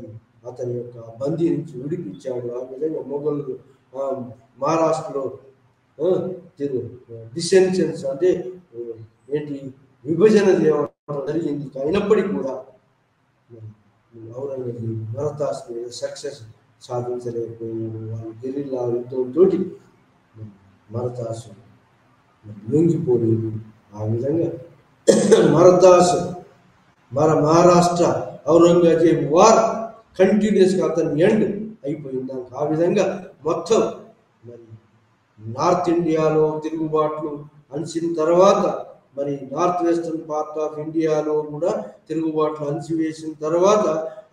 అతని యొక్క బందీ నుంచి విడిపించాడు. ఆ విధంగా మొఘలు మహారాష్ట్రలో డిసెన్షన్స్ అంటే ఏంటి విభజన జరిగింది. అయినప్పటికీ కూడా ఔరంగజేబు మరదాసు మీద సక్సెస్ సాధించలేకపోయినాడు. వాళ్ళు గెరిల్లా యుద్ధంతో మరదాసు లొంగిపోలేదు. ఆ విధంగా మరదాసు మహారాష్ట్ర ఔరంగజేబు వార్ కంటిన్యూస్గా అతని ఎండ్ అయిపోయింది. ఆ విధంగా మొత్తం మరి నార్త్ ఇండియాలో తిరుగుబాట్లు అణచిన తర్వాత, మరి నార్త్ వెస్టర్న్ పార్ట్ ఆఫ్ ఇండియాలో కూడా తిరుగుబాట్లు అణిచివేసిన తర్వాత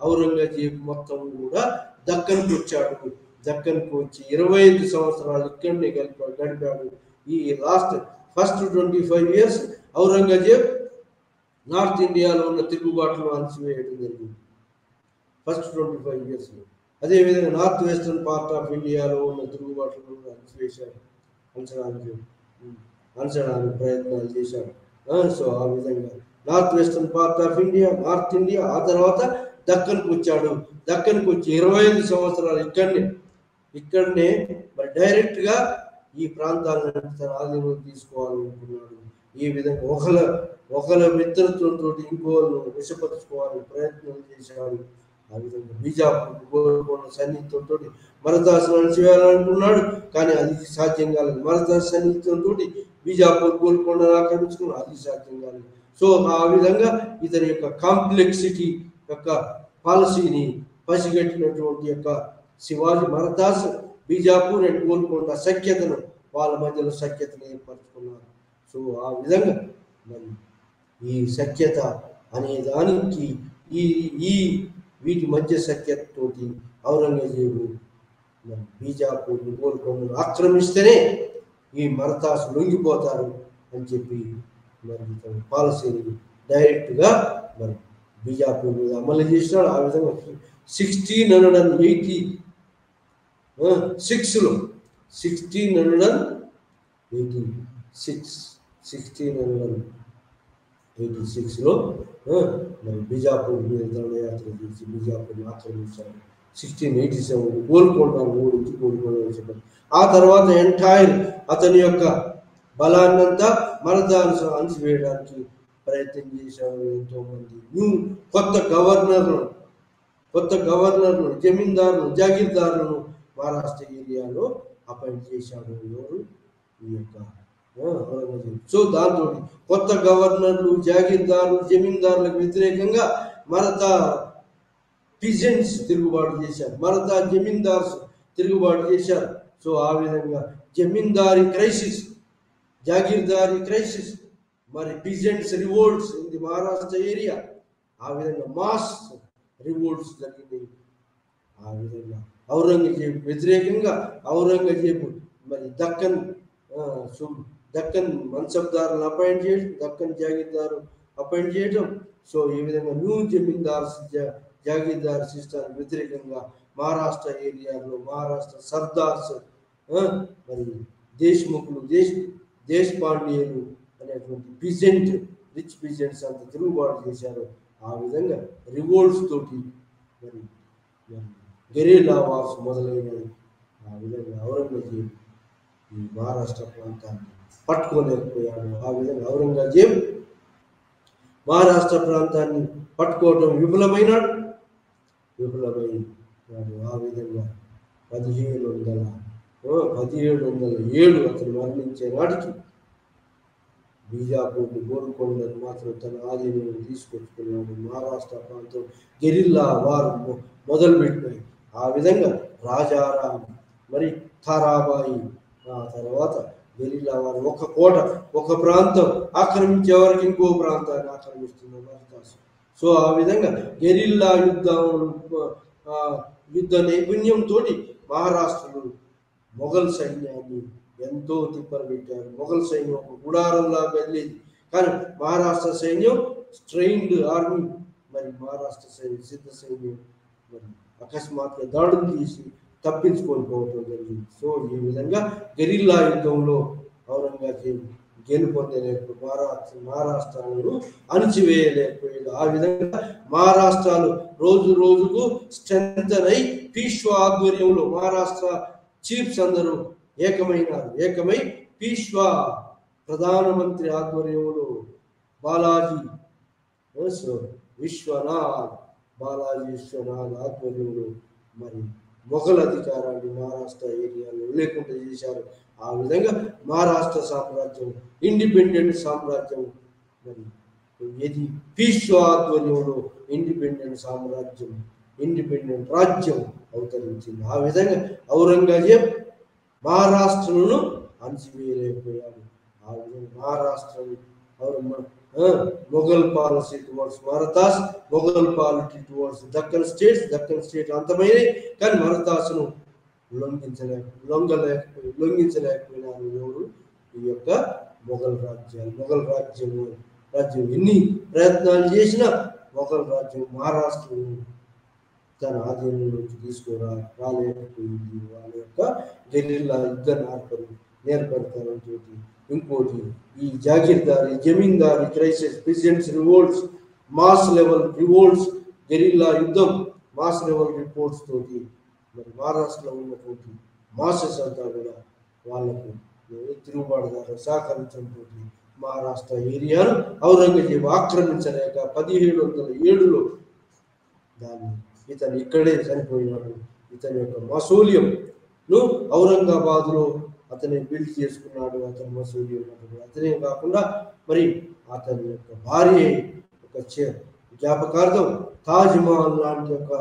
ఔరంగజేబు మొత్తం కూడా దక్కన్కి వచ్చాడు. దక్కన్కి వచ్చి 25 సంవత్సరాలు ఇక్కడనే గడిపాడు. ఈ ఫస్ట్ 25 years ఔరంగజేబ్ నార్త్ ఇండియాలో ఉన్న తిరుగుబాట్లను అణచివేయడం జరిగింది. First 25 years. అదేవిధంగా నార్త్ వెస్టర్న్ పార్ట్ ఆఫ్ ఇండియాలో ఉన్న తిరుగుబాట్లను అంచడానికి ప్రయత్నాలు చేశాడు. సో ఆ విధంగా north western part of India, north India, ఆ తర్వాత దక్కన్కి వచ్చాడు. దక్కన్కి వచ్చి 25 సంవత్సరాలు ఇక్కడనే మరి డైరెక్ట్గా ఈ ప్రాంతాలను తన ఆధీనంలో తీసుకోవాలనుకున్నాడు. ఈ విధంగా ఒకళ్ళ మిత్రత్వంతో ఇంకోళ్ళు విషపరుచుకోవాలని ప్రయత్నం చేశాడు. ఆ విధంగా బీజాపూర్ సన్నిహితంతో మరదాసు అణచివేయాలనుకున్నాడు, కానీ అది సాధ్యం కాలేదు. మరదాసు సన్నిహితంతో బీజాపూర్ గోల్కొండను ఆక్రమించుకున్నాడు, అది సాధ్యం కాలేదు. సో ఆ విధంగా ఇతని యొక్క కాంప్లెక్సిటీ యొక్క పాలసీని పసిగట్టినటువంటి యొక్క శివాజీ మరదాసు బీజాపూర్ అండ్ గోల్కొండ సఖ్యతను, వాళ్ళ మధ్యలో సఖ్యతను ఏర్పరచుకున్నారు. సో ఆ విధంగా మరి ఈ సఖ్యత అనే దానికి వీటి మధ్య సఖ్యతతోటి ఔరంగజేబు బీజాపూర్ గోల్కొండను ఆక్రమిస్తేనే ఈ మరదాసు లొంగిపోతారు అని చెప్పి మరి పాలసీని డైరెక్ట్గా మరి బీజాపూర్ మీద అమలు చేసినాడు. ఆ విధంగా 1686లో 1686లో మరి బీజాపూర్ మీద దండయాత్ర చేసి బీజాపూర్ని ఆక్రమించారు. 1687 గోల్కొండ ఓడించి చెప్పారు. ఆ తర్వాత ఎంటైర్ అతని యొక్క బలాన్నంతా మరదాసు అణచివేయడానికి ప్రయత్నం చేశారు. ఎంతో మంది కొత్త గవర్నర్లు జమీందారులు జాగీర్దారులను మహారాష్ట్ర ఏరియాలో అపాయింట్ చేశాడు ఎవరు, ఈ యొక్క ఔరంగజేబు. సో దాంతో కొత్త గవర్నర్లు జాగీర్దారులు జమీందారులకు వ్యతిరేకంగా మరతా పిజెంట్స్ తిరుగుబాటు చేశారు, మరతా జమీందార్స్ తిరుగుబాటు చేశారు. సో ఆ విధంగా జమీందారీ క్రైసిస్, జాగీర్దారీ క్రైసిస్, మరి peasants revolts in the Maharashtra area, ఆ విధంగా మాస్ రివోల్ట్స్ జరిగినాయి. ఆ విధంగా ఔరంగజేబు వ్యతిరేకంగా ఔరంగజేబు మరి దక్కన్ మన్సబ్దారులను అపాయింట్ చేయడం, దక్కన్ జాగీర్దారు అపాయింట్ చేయడం. సో ఈ విధంగా న్యూ జమీందార్స్ జాగీర్దార్ సిస్టానికి వ్యతిరేకంగా మహారాష్ట్ర ఏరియాలో మహారాష్ట్ర సర్దార్స్, మరి దేశ్ముఖులు, దేశపాండేయులు అనేటువంటి రిచ్ పిజెంట్స్ అంత తిరుగుబాటు చేశారు. ఆ విధంగా రివోల్ట్స్ తోటి మరి గెరిల్లా వార్స్ మొదలైనవి. ఆ విధంగా ఔరంగజేబు ఈ మహారాష్ట్ర ప్రాంతాన్ని పట్టుకోలేకపోయాడు. ఆ విధంగా ఔరంగజేబు మహారాష్ట్ర ప్రాంతాన్ని పట్టుకోవటం విఫలమైనాడు. ఆ విధంగా 1707 అతను మరణించే నాటికి బీజాపూర్ గోల్కొండను మాత్రం తన ఆధీనంలో తీసుకొచ్చుకున్నాడు. మహారాష్ట్ర ప్రాంతం గెరిల్లా వారు మొదలుపెట్టినాయి. ఆ విధంగా రాజారాం, మరి తారాబాయి, ఆ తర్వాత గెరిల్లా వారు ఒక ప్రాంతం ఆక్రమించే వరకు ఇంకో ప్రాంతాన్ని ఆక్రమిస్తున్నారు మరదాసు. సో ఆ విధంగా గెరిల్లా యుద్ధ నైపుణ్యంతో మహారాష్ట్రలో మొఘల్ సైన్యాన్ని ఎంతో తిప్పలు పెట్టారు. మొఘల్ సైన్యం ఒక గుడారంలా వెళ్ళేది, కానీ మహారాష్ట్ర సైన్యం స్ట్రెయిన్డ్ ఆర్మీ, మరి మహారాష్ట్ర సిద్ధ సైన్యం మరి అకస్మాత్తుగా దాడులు తీసి తప్పించుకొని పోవటం జరిగింది. సో ఈ విధంగా గెరిల్లా యుద్ధంలో ఔరంగజేబు గెలుపొందలేకపోయి మహారాష్ట్రాలను అణిచివేయలేకపోయాడు. ఆ విధంగా మహారాష్ట్రాలు రోజు రోజుకు స్ట్రెంథన్ అయి పీష్వా ఆధ్వర్యంలో మహారాష్ట్ర చీఫ్స్ అందరూ ఏకమై పీష్వా ప్రధానమంత్రి ఆధ్వర్యంలో బాలాజీ విశ్వనాథ్ ఆధ్వర్యంలో మరి మొఘల్ అధికారాన్ని మహారాష్ట్ర ఏరియాలో లేకుండా చేశారు. ఆ విధంగా మహారాష్ట్ర సామ్రాజ్యం ఇండిపెండెంట్ సామ్రాజ్యం, మరి ఏది పీష్వా ఆధ్వర్యంలో ఇండిపెండెంట్ సామ్రాజ్యం, ఇండిపెండెంట్ రాజ్యం అవతరించింది. ఆ విధంగా ఔరంగజేబ్ మహారాష్ట్రను అణచివేయలేకపోయాడు. ఆ విధంగా మహారాష్ట్రను Mughal policy towards Marathas, Mughal polity towards Deccan state అంతమైనవి, కానీ మరతాసును లొంగించలేకపోయినారు ఎవరు? ఈ యొక్క మొఘల్ రాజ్యం ఎన్ని ప్రయత్నాలు చేసినా మొఘల్ రాజ్యం మహారాష్ట్రను తన ఆధీనంలోకి రాలేకపోయింది. వాళ్ళ యొక్క గెరిల్లా యుద్ధ నేర్పడతారంతో ఇంకోటి ఈ జాగీర్దారి జమీందారీ crisis, peasants revolts, mass level revolts, guerrilla యుద్ధం, మాస్ లెవెల్ రిపోర్ట్స్ తోటి మరి మహారాష్ట్రలో ఉన్నటువంటి మాసెస్ అంతా కూడా వాళ్ళకు తిరుగుబాటుదారు సహకరించడంతో మహారాష్ట్ర ఏరియాను ఔరంగజేబు ఆక్రమించలేక 1707లో దాన్ని ఇతను ఇక్కడే చనిపోయినాడు. ఇతని యొక్క మసూలియంను ఔరంగాబాద్లో అతని బిల్డ్ చేసుకున్నాడు. అతని మసూలియం అతనే కాకుండా మరి అతని యొక్క భార్య ఒక జ్ఞాపకార్థం తాజ్ మహల్ లాంటి యొక్క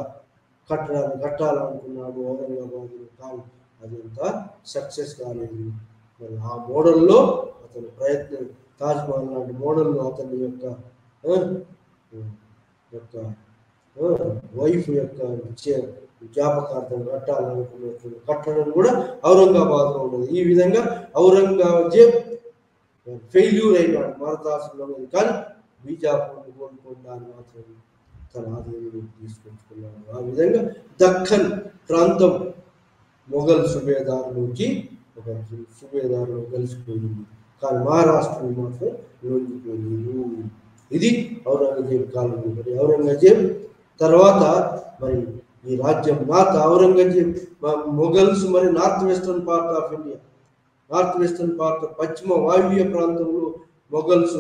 కట్టడాన్ని కట్టాలనుకున్నాడు ఔరంగాబాద్లో, కానీ అదంతా సక్సెస్ కాలేదు. మరి ఆ మోడల్లో అతని ప్రయత్నం, తాజ్ మహల్ లాంటి మోడల్లో అతని యొక్క వైఫ్ యొక్క జ్ఞాపకార్థం కట్టాలనుకున్నటువంటి కట్టడం కూడా ఔరంగాబాద్లో ఉన్నది. ఈ విధంగా ఔరంగజేబ్ ఫెయిల్యూర్ అయినాడు మరదాసులో, కానీ బీజాపూర్ని కోలుకోవడానికి మాత్రం తన ఆధీనంలోకి తీసుకొచ్చుకున్నాడు. ఆ విధంగా దక్కన్ ప్రాంతం మొఘల్ సుబేదారులోకి ఒక సుబేదారులో కలిసిపోయింది, కానీ మహారాష్ట్రను మాత్రం లొంగిపోయింది. ఇది ఔరంగజేబ్ కాలం. మరి ఔరంగజేబ్ తర్వాత మరి ఈ రాజ్యం ఔరంగజేబ్ మొఘల్స్ మరి north western part of India, north western part పశ్చిమ వాయువ్య ప్రాంతంలో మొఘల్స్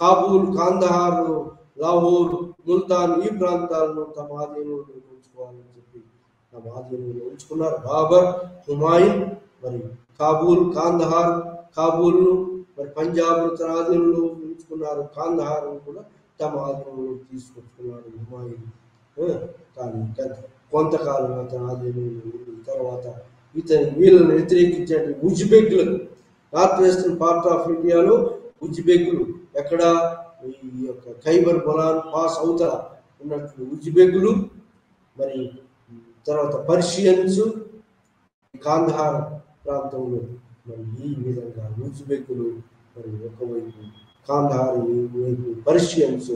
కాబూల్, కాందహార్, లాహోర్, ముల్తాన్ ఈ ప్రాంతాలను తమ ఆధీనంలో ఉంచుకోవాలని చెప్పి తమ ఆధీనంలో ఉంచుకున్నారు. బాబర్, హుమాయూన్ మరి కాబూల్ను మరి పంజాబ్ను తన ఆధీనంలో ఉంచుకున్నారు. కాందహార్ను కూడా తమ ఆధీనంలో తీసుకొచ్చుకున్నాడు హుమాయూన్. కానీ కొంతకాలం అతని ఆధీనంలో ఉన్న తర్వాత వీళ్ళని వ్యతిరేకించే ఉజ్బెక్లకు, నార్త్ వెస్టర్న్ పార్ట్ ఆఫ్ ఇండియాలో ఉజ్బెక్లు, ఎక్కడ ఈ యొక్క ఖైబర్ బొలాన్ పాస్ అవతల ఉన్నట్లు ఉజ్బెక్లు, మరి తర్వాత పర్షియన్స్ కాందహార్ ప్రాంతంలో మరి ఈ విధంగా ఉజ్బెక్లు మరి ఒకవైపు, కాందహార్ వైపు పర్షియన్స్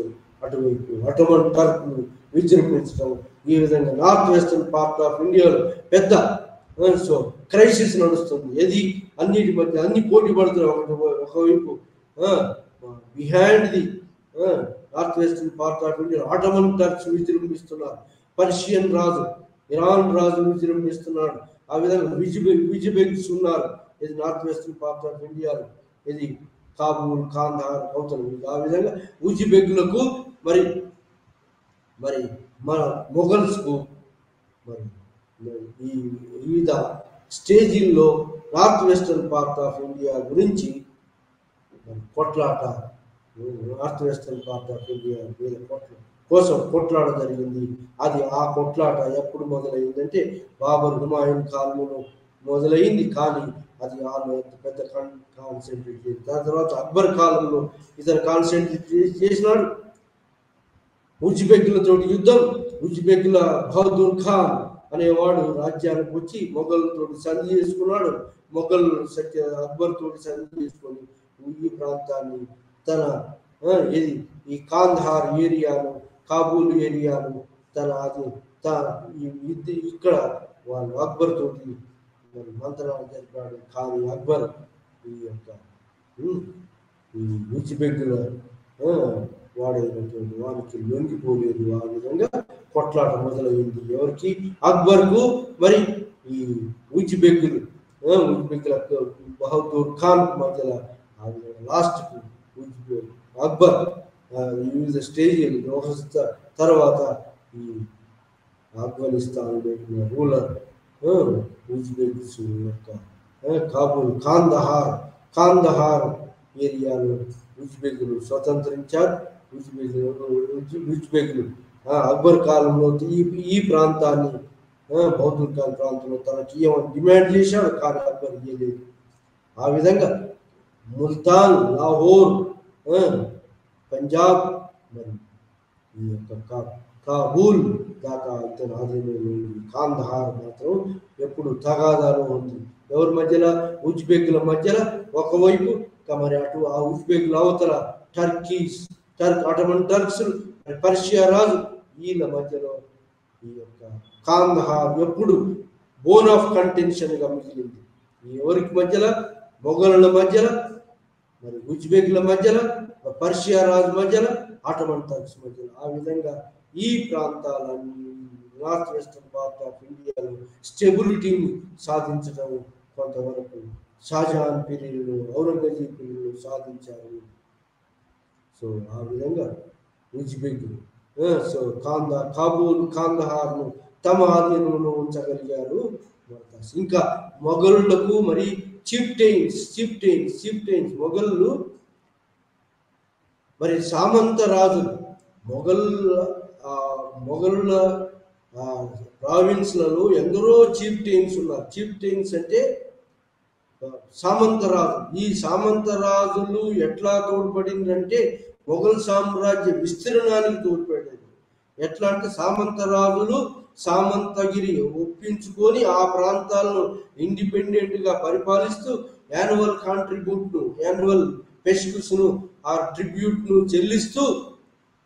అటువైపు, అటోమన్ టర్క్లు విజృంభించడం, ఈ విధంగా నార్త్ వెస్టర్న్ పార్ట్ ఆఫ్ ఇండియాలో పెద్ద క్రైసిస్ నడుస్తుంది. ఏది అన్నిటి మధ్య అన్ని పోటీ పడుతున్నారు. ఒకవైపు behind the north western part of India Ottoman Turks విజృంభిస్తున్నారు, పర్షియన్ రాజు, ఇరాన్ రాజు విజృంభిస్తున్నాడు. ఆ విధంగా విజిబెగ్స్ ఉన్నారు ఇది నార్త్ వెస్టర్న్ పార్ట్ ఆఫ్ ఇండియాలో, ఇది కాబూల్, కాందహార్ అవుతుంది. ఆ విధంగా ఉజ్బెగ్లకు మరి మరి మన మొఘల్స్కు మరి ఈ వివిధ స్టేజీల్లో north western part of India గురించి కొట్లాట, north western part of India మీద కోసం కొట్లాట జరిగింది. ఆ కొట్లాట ఎప్పుడు మొదలైందంటే బాబర్, హుమాయూన్ కాలంలో మొదలైంది, కానీ అది పెద్ద కాన్సన్ట్రేట్ చేసింది. దాని తర్వాత అక్బర్ కాలంలో ఇతను కాన్సన్ట్రేట్ చేసినాడు. ఉజ్బెక్లతోటి యుద్ధం, ఉజ్బెక్ల బహదూర్ ఖాన్ అనేవాడు రాజ్యానికి వచ్చి మొఘల్తో సంధి చేసుకున్నాడు. మొఘల్ అక్బర్ తోటి సంధి చేసుకొని ఈ ప్రాంతాన్ని తన ఈ కాందహార్ ఏరియాను, కాబూల్ ఏరియాను ఇక్కడ వాళ్ళు అక్బర్ తోటి మరి మంత్రాలు జరిపాడు. కానీ అక్బర్ ఈ యొక్క ఈ ఉజ్బెక్ల వాడైనటువంటి వారికి లొంగిపోలేదు. ఆ విధంగా కొట్లాట మొదలైంది. ఎవరికి? అక్బర్కు మరి ఈ ఉజ్బెక్ల బహదూర్ ఖాన్ మధ్యలో. ఆ విధంగా లాస్ట్కు అక్బర్ వివిధ స్టేజీలు తర్వాత ఈ ఆఫ్ఘనిస్తాన్ రూలర్ ఉజ్బెక్స్ యొక్క కాబూల్ కాందహార్ ఏరియాలో ఉజ్బెకులు స్వతంత్రించారు. ఉజ్బెకులు అక్బర్ కాలంలో ఈ ప్రాంతాన్ని బౌద్ధుల్ ఖాన్ ప్రాంతంలో తనకి ఇవ్వమని డిమాండ్ చేశాడు, కానీ అక్బర్ ఇవ్వలేదు. ఆ విధంగా ముల్తాన్, లాహోర్, పంజాబ్, మరి ఈ యొక్క కాబూల్ దాకా ఇతను ఆధీనంలో కాందహార్ మాత్రం ఎప్పుడు తగాదాలో ఉంది. ఎవరి మధ్యలో? ఉజ్బెకుల మధ్యలో ఒకవైపు, మరి అటు ఆ ఉజ్బెకుల అవతల అటమన్ టర్క్స్, పర్షియా రాజు, వీళ్ళ మధ్యలో ఈ యొక్క కాందహార్ ఎప్పుడు బోన్ ఆఫ్ కంటెన్షన్ గా మిగిలింది. ఎవరికి మధ్యలో? మొఘలుల మధ్యలో, మరి ఉజ్బెకుల మధ్యలో, పర్షియా రాజు మధ్యలో, అటమన్ టర్క్స్ మధ్యలో. ఆ విధంగా ఈ ప్రాంతాలన్నీ నార్త్ వెస్టర్న్ పార్ట్ ఆఫ్ ఇండియాలో స్టెబిలిటీని సాధించడం కొంతవరకు షాజహాన్ పీరియడ్లో, ఔరంగజేబ్ పీరియడ్లో సాధించారు. సో ఆ విధంగా ఉజ్బెకులు కాందహార్ను తమ ఆధీనంలో ఉంచగలిగారు. ఇంకా మొఘలులకు మరి చిఫ్టైన్స్ మొఘలు మరి సామంత రాజులు, మొఘలుల ప్రావిన్స్లలో ఎందరో చీఫ్టైన్స్ ఉన్నారు. చీఫ్టైన్స్ అంటే సామంతరాజు. ఈ సామంతరాజులు ఎట్లా తోడ్పడిందంటే మొఘల్ సామ్రాజ్య విస్తీర్ణానికి తోడ్పడింది. ఎట్లా అంటే సామంతరాజులు సామంతగిరి ఒప్పించుకొని ఆ ప్రాంతాలను ఇండిపెండెంట్ గా పరిపాలిస్తూ యాన్యువల్ పెస్కుస్ ను ఆ ట్రిబ్యూట్ ను చెల్లిస్తూ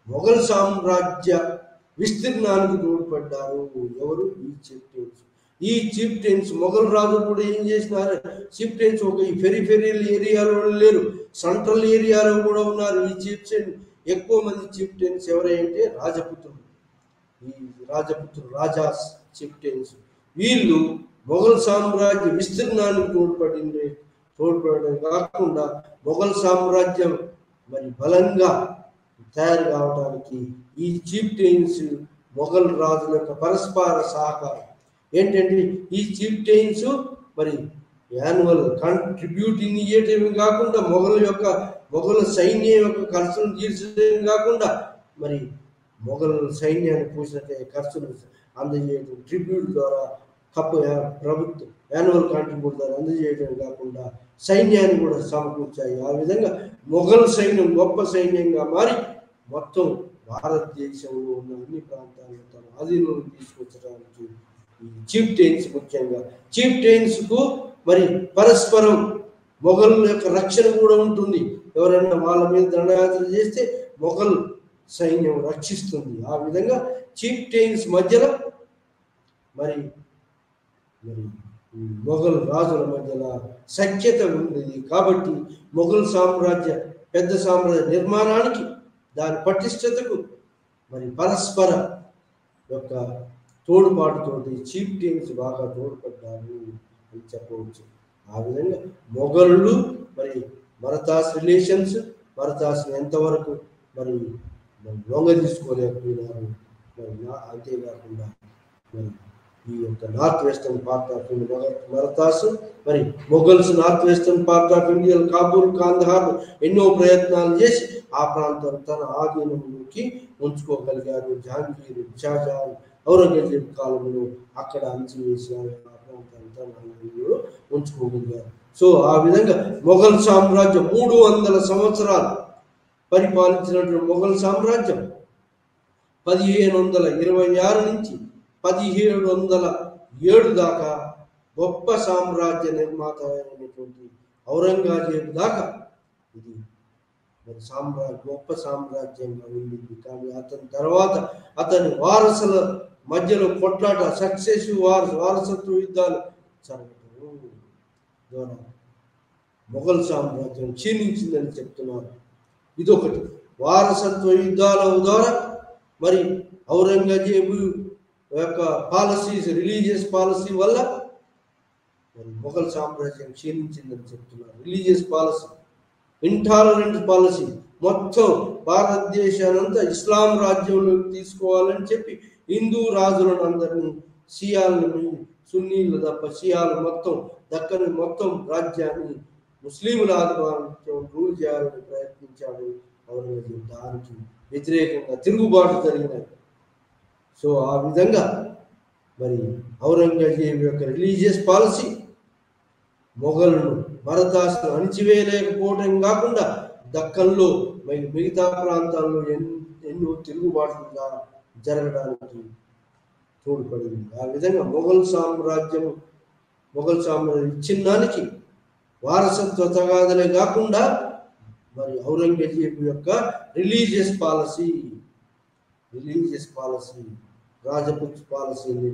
మొఘల్ సామ్రాజ్య విస్తీర్ణానికి తోడ్పడ్డారు. ఎవరు? ఈ చీఫ్టైన్స్ మొఘల్ రాజు కూడా ఏం చేసినారు? చీఫ్టైన్స్ ఒక ఈ పెరిఫెరియల్ ఏరియాలో లేరు, సెంట్రల్ ఏరియాలో కూడా ఉన్నారు. ఈ చీఫ్టైన్ ఎక్కువ మంది చీఫ్టైన్స్ ఎవరంటే రాజాస్ చీఫ్టైన్స్. వీళ్ళు మొఘల్ సామ్రాజ్య విస్తీర్ణానికి తోడ్పడడం కాకుండా మొఘల్ సామ్రాజ్యం మరి బలంగా తయారు కావడానికి ఈ చీఫ్టైన్స్ మొఘల్ రాజుల యొక్క పరస్పర సహకారం ఏంటంటే, ఈ చీఫ్టైన్స్ మరి యాన్యువల్ కాంట్రిబ్యూటింగ్ ఇయ్యటమే కాకుండా మొఘల్ సైన్యం యొక్క ఖర్చును తీర్చడం కాకుండా మరి మొఘల్ సైన్యాన్ని పోషించే ఖర్చును అందజేయడం ట్రిబ్యూట్ ద్వారా ప్రభుత్వం యాన్యువల్ కాంట్రిబ్యూట్ ద్వారా అందజేయడం కాకుండా సైన్యాన్ని కూడా సమకూర్చాయి. ఆ విధంగా మొఘల్ సైన్యం గొప్ప సైన్యంగా మారి మొత్తం భారతదేశంలో ఉన్న అన్ని ప్రాంతాలను తన ఆధీనంలో తీసుకొచ్చడానికి ఈ చీఫ్టైన్స్ ముఖ్యంగా చీఫ్టైన్స్ కు మరి పరస్పరం మొఘల్ యొక్క రక్షణ కూడా ఉంటుంది. ఎవరైనా వాళ్ళ మీద దండయాత్ర చేస్తే మొఘల్ సైన్యం రక్షిస్తుంది. ఆ విధంగా చీఫ్టైన్స్ మధ్యలో మరి మొఘల్ రాజుల మధ్యలో సఖ్యత ఉండేది. కాబట్టి మొఘల్ పెద్ద సామ్రాజ్య నిర్మాణానికి, దాని పటిష్టతకు మరి పరస్పర యొక్క తోడ్పాటుతోటి చీఫ్టైన్స్ బాగా తోడ్పడ్డారు అని చెప్పవచ్చు. ఆ విధంగా మొఘలు మరి మరతాస్ రిలేషన్స్, మరతాస్ని ఎంతవరకు మరి లొంగ తీసుకోలేకపోయినారు. మరి అంతేకాకుండా మరి ఈ యొక్క north western part of India Marathas మరి Mughals north western part of India Kabul, Kandahar ఎన్నో ప్రయత్నాలు చేసి ఆ ప్రాంతం తన ఆధీనంలోకి ఉంచుకోగలిగారు. జహాంగీర్, షాజహాన్, ఔరంగజేబ్ కాలంలో అక్కడ అంచివేసి ఆ ప్రాంతాన్ని తన ఆధీనంలో ఉంచుకోగలిగారు. సో ఆ విధంగా మొఘల్ సామ్రాజ్యం 300 సంవత్సరాలు పరిపాలించినటువంటి మొఘల్ సామ్రాజ్యం 1526 నుంచి 1707 దాకా గొప్ప సామ్రాజ్య నిర్మాత అయినటువంటి ఔరంగజేబు దాకా ఇది మరి గొప్ప సామ్రాజ్యంగా ఉండింది. కానీ అతని తర్వాత అతని వారసుల మధ్యలో కొట్లాట, సక్సెసివ్ వారసత్వ యుద్ధాలు జరగడం ద్వారా మొఘల్ సామ్రాజ్యం క్షీణించిందని చెప్తున్నారు. ఇదొకటి. వారసత్వ యుద్ధాల ద్వారా మరి ఔరంగజేబు యొక్క పాలసీస్, రిలీజియస్ పాలసీ వల్ల మరి మొఘల్ సామ్రాజ్యం క్షీణించిందని చెప్తున్నారు. రిలీజియస్ పాలసీ, ఇంటాలరెంట్ పాలసీ, మొత్తం భారతదేశానంతా ఇస్లాం రాజ్యంలోకి తీసుకోవాలని చెప్పి హిందూ రాజులను అందరినీ షియాలని సున్నీలు తప్ప షియాలు మొత్తం దక్కని మొత్తం రాజ్యాన్ని ముస్లింల ఆధిపత్యం రూల్ చేయాలని ప్రయత్నించాడు ఔరంగజేబు. దానికి వ్యతిరేకంగా తిరుగుబాటు జరిగినాయి. సో ఆ విధంగా మరి ఔరంగజేబు యొక్క రిలీజియస్ పాలసీ మొఘలును మరతాసును అణిచివేయలేకపోవడం కాకుండా దక్కన్లో మిగతా ప్రాంతాల్లో ఎన్నో తిరుగుబాటుగా జరగడానికి తోడ్పడింది. ఆ విధంగా మొఘల్ సామ్రాజ్యం విచ్ఛిన్నానికి వారసత్వ తగాదలే కాకుండా మరి ఔరంగజేబు యొక్క రిలీజియస్ పాలసీ రాజపుత్ పాలసీని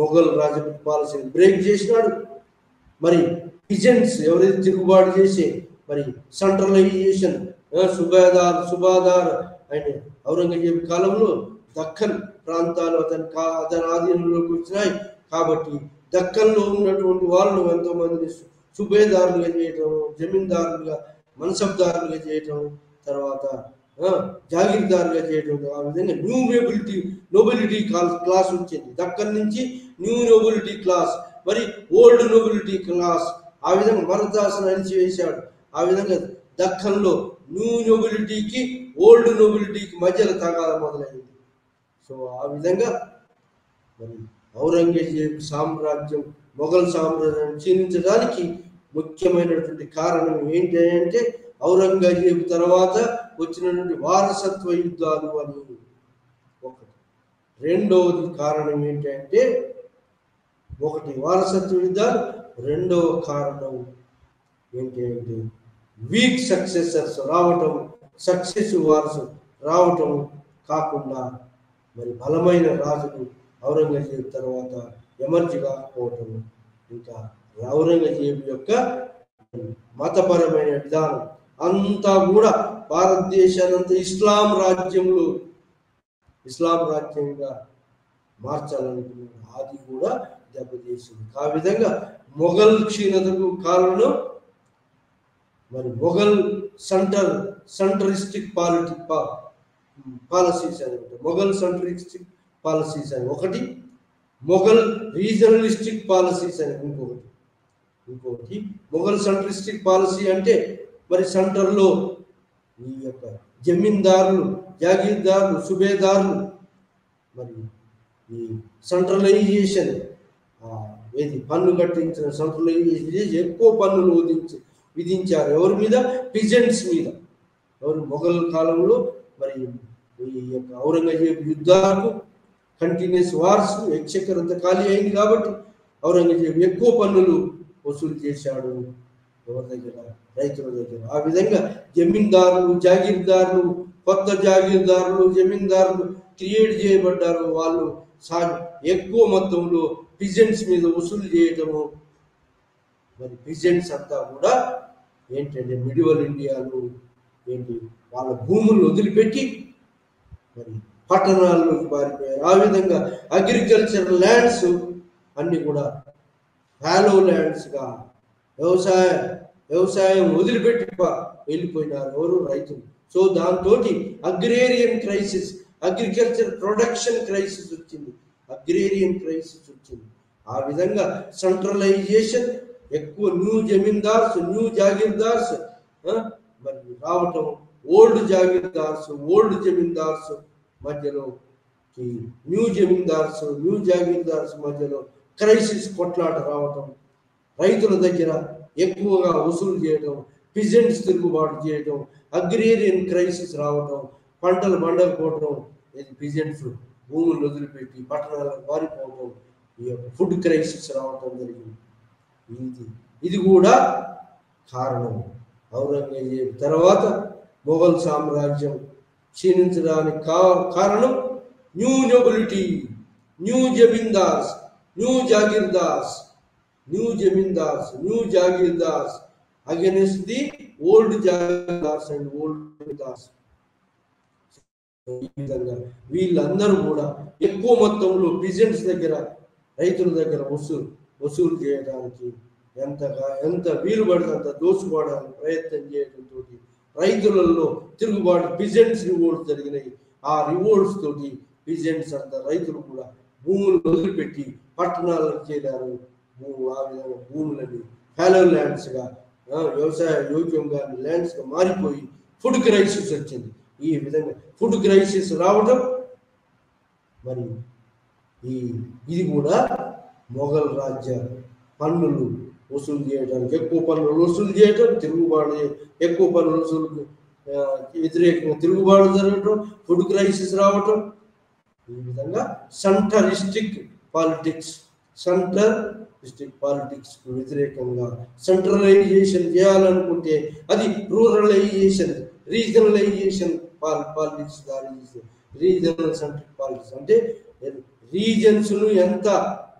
మొఘల్ రాజపుత్ పాలసీని బ్రేక్ చేసినాడు. మరి పిజెంట్స్ ఎవరైతే తిరుగుబాటు చేసే మరి సెంట్రలైజేషన్ సుబాదార్ అయిన ఔరంగజేబు కాలంలో దక్కన్ ప్రాంతాలు అతని ఆధీనంలోకి వచ్చినాయి. కాబట్టి దక్కన్లో ఉన్నటువంటి వాళ్ళు ఎంతోమందిని సుబేదారులుగా చేయటం, జమీందారులుగా మన్సబ్దారులుగా చేయటం, తర్వాత జాగీర్దారుగా చేయటం. ఆ విధంగా న్యూ నోబిలిటీ క్లాస్ వచ్చింది. దక్కన్ నుంచి న్యూ నోబిలిటీ క్లాస్, మరి ఓల్డ్ నోబిలిటీ క్లాస్. ఆ విధంగా మరదాసును అణిచివేశాడు. ఆ విధంగా దక్కన్లో న్యూ నోబిలిటీకి ఓల్డ్ నోబిలిటీకి మధ్యలో తగాద మొదలైంది. సో ఆ విధంగా మరి ఔరంగజేబు సామ్రాజ్యం మొఘల్ సామ్రాజ్యం క్షీణించడానికి ముఖ్యమైనటువంటి కారణం ఏంటి అంటే ఔరంగజేబు తర్వాత వచ్చినటువంటి వారసత్వ యుద్ధాలు అని ఒకటి. రెండవది కారణం ఏంటంటే ఒకటి వారసత్వ యుద్ధాలు, రెండవ కారణం ఏంటి అంటే వీక్ సక్సెసర్స్ రావటం, సక్సెసివ్ వారసు రావటం కాకుండా మరి బలమైన రాజులు ఔరంగజేబు తర్వాత ఎమర్జ్ కాకపోవటం, ఇంకా ఔరంగజేబు యొక్క మతపరమైన విధానం అంతా కూడా భారతదేశానంతా ఇస్లాం రాజ్యంగా మార్చాలనుకున్నాడు. అది కూడా దెబ్బతీసింది. ఆ విధంగా మొఘల్ క్షీణతకు కారణం మరి మొఘల్ సెంట్రిస్టిక్ పాలసీస్ అని మొఘల్ సెంట్రిస్టిక్ పాలసీస్ అని ఒకటి, మొఘల్ రీజనలిస్టిక్ పాలసీస్ అని ఇంకొకటి. మొఘల్ సెంట్రిస్టిక్ పాలసీ అంటే మరి సెంటర్లో ఈ యొక్క జమీందారులు, జాగీర్దారులు, సుబేదారులు మరి ఈ సెంట్రలైజేషన్ ఏది పన్ను కట్టించిన సెంట్రలైజేషన్ ఎక్కువ పన్నులు విధించారు. ఎవరి మీద? పిజెంట్స్ మీద. ఎవరు? మొఘల్ కాలంలో మరి ఈ యొక్క ఔరంగజేబు యుద్ధాలకు కంటిన్యూస్ వార్స్ ఎక్స్చెక్కర్ అంతా ఖాళీ అయింది కాబట్టి ఔరంగజేబు ఎక్కువ పన్నులు వసూలు చేశాడు. ఎవరి దగ్గర? రైతుల దగ్గర. ఆ విధంగా జమీందారులు, జాగీర్దారులు, కొత్త జాగీర్దారులు, జమీందారులు క్రియేట్ చేయబడ్డారు. వాళ్ళు ఎక్కువ మొత్తంలో పిజెంట్స్ మీద వసూలు చేయటము. మరి పిజెంట్స్ అంతా కూడా ఏంటంటే మిడివల్ ఇండియాలో ఏంటి వాళ్ళ భూములను వదిలిపెట్టి మరి పట్టణాల్లోకి పారిపోయారు. ఆ విధంగా అగ్రికల్చర్ ల్యాండ్స్ అన్ని కూడా ఫ్యాలో ల్యాండ్స్గా వ్యవసాయం వదిలిపెట్టి వెళ్ళిపోయినారు. ఎవరు? రైతులు. సో దాంతో agrarian crisis, agriculture production crisis వచ్చింది. ఆ విధంగా సెంట్రలైజేషన్, ఎక్కువ న్యూ జమీందార్స్, న్యూ జాగీర్దార్స్ మరి రావటం, ఓల్డ్ జాగీర్దార్స్, ఓల్డ్ జమీందార్స్ మధ్యలో న్యూ జాగీర్దార్స్ మధ్యలో క్రైసిస్, కొట్లాట రావటం, రైతుల దగ్గర ఎక్కువగా వసూలు చేయటం, పిజెంట్స్ తిరుగుబాటు చేయటం, అగ్రేరియన్ క్రైసిస్ రావటం, పంటలు పండకపోవటం, పిజెంట్స్ భూములు వదిలిపెట్టి పట్టణాలకు పారిపోవటం, ఈ యొక్క ఫుడ్ క్రైసిస్ రావటం జరిగింది. ఇది కూడా కారణం. ఔరంగజేబు తర్వాత మొఘల్ సామ్రాజ్యం క్షీణించడానికి కారణం new nobility, new zamindars, new jagirdars against the old jagirdars and old zamindars. ఈ విధంగా వీళ్ళందరూ కూడా ఎక్కువ మొత్తంలో పిజెంట్స్ దగ్గర, రైతుల దగ్గర వసూలు చేయడానికి ఎంత వీలు పడితే అంత దోచుకోవడానికి ప్రయత్నం చేయడంతో రైతులలో తిరుగుబాటు, పిజెంట్స్ రివోల్ట్స్ జరిగినాయి. ఆ రివోల్ట్స్ తోటి పిజెంట్స్ అంతా రైతులు కూడా భూములు వదిలిపెట్టి పట్టణాలకు చేరారు. ఆ విధంగా భూములని ఫ్యాలో ల్యాండ్స్గా, వ్యవసాయ యోగ్యంగా ల్యాండ్స్గా మారిపోయి ఫుడ్ క్రైసిస్ వచ్చింది. ఈ విధంగా ఫుడ్ క్రైసిస్ రావడం మరి ఇది కూడా మొఘల్ రాజ్య పన్నులు వసూలు చేయడానికి, ఎక్కువ పన్నులు వసూలు చేయటం, తిరుగుబాటు ఎక్కువ పన్నులు వసూలు వ్యతిరేకంగా తిరుగుబాటు జరగటం, ఫుడ్ క్రైసిస్ రావటం, ఈ విధంగా సెంట్రలిస్టిక్ పాలిటిక్స్ వ్యతిరేకంగా సెంట్రలైజేషన్ చేయాలనుకుంటే అది రూరలైజేషన్, రీజనలైజేషన్ పాలిటిక్స్ దారి చేసే రీజనల్ సెంట్రిక్ పాలిటిక్స్. అంటే రీజన్స్ ఎంత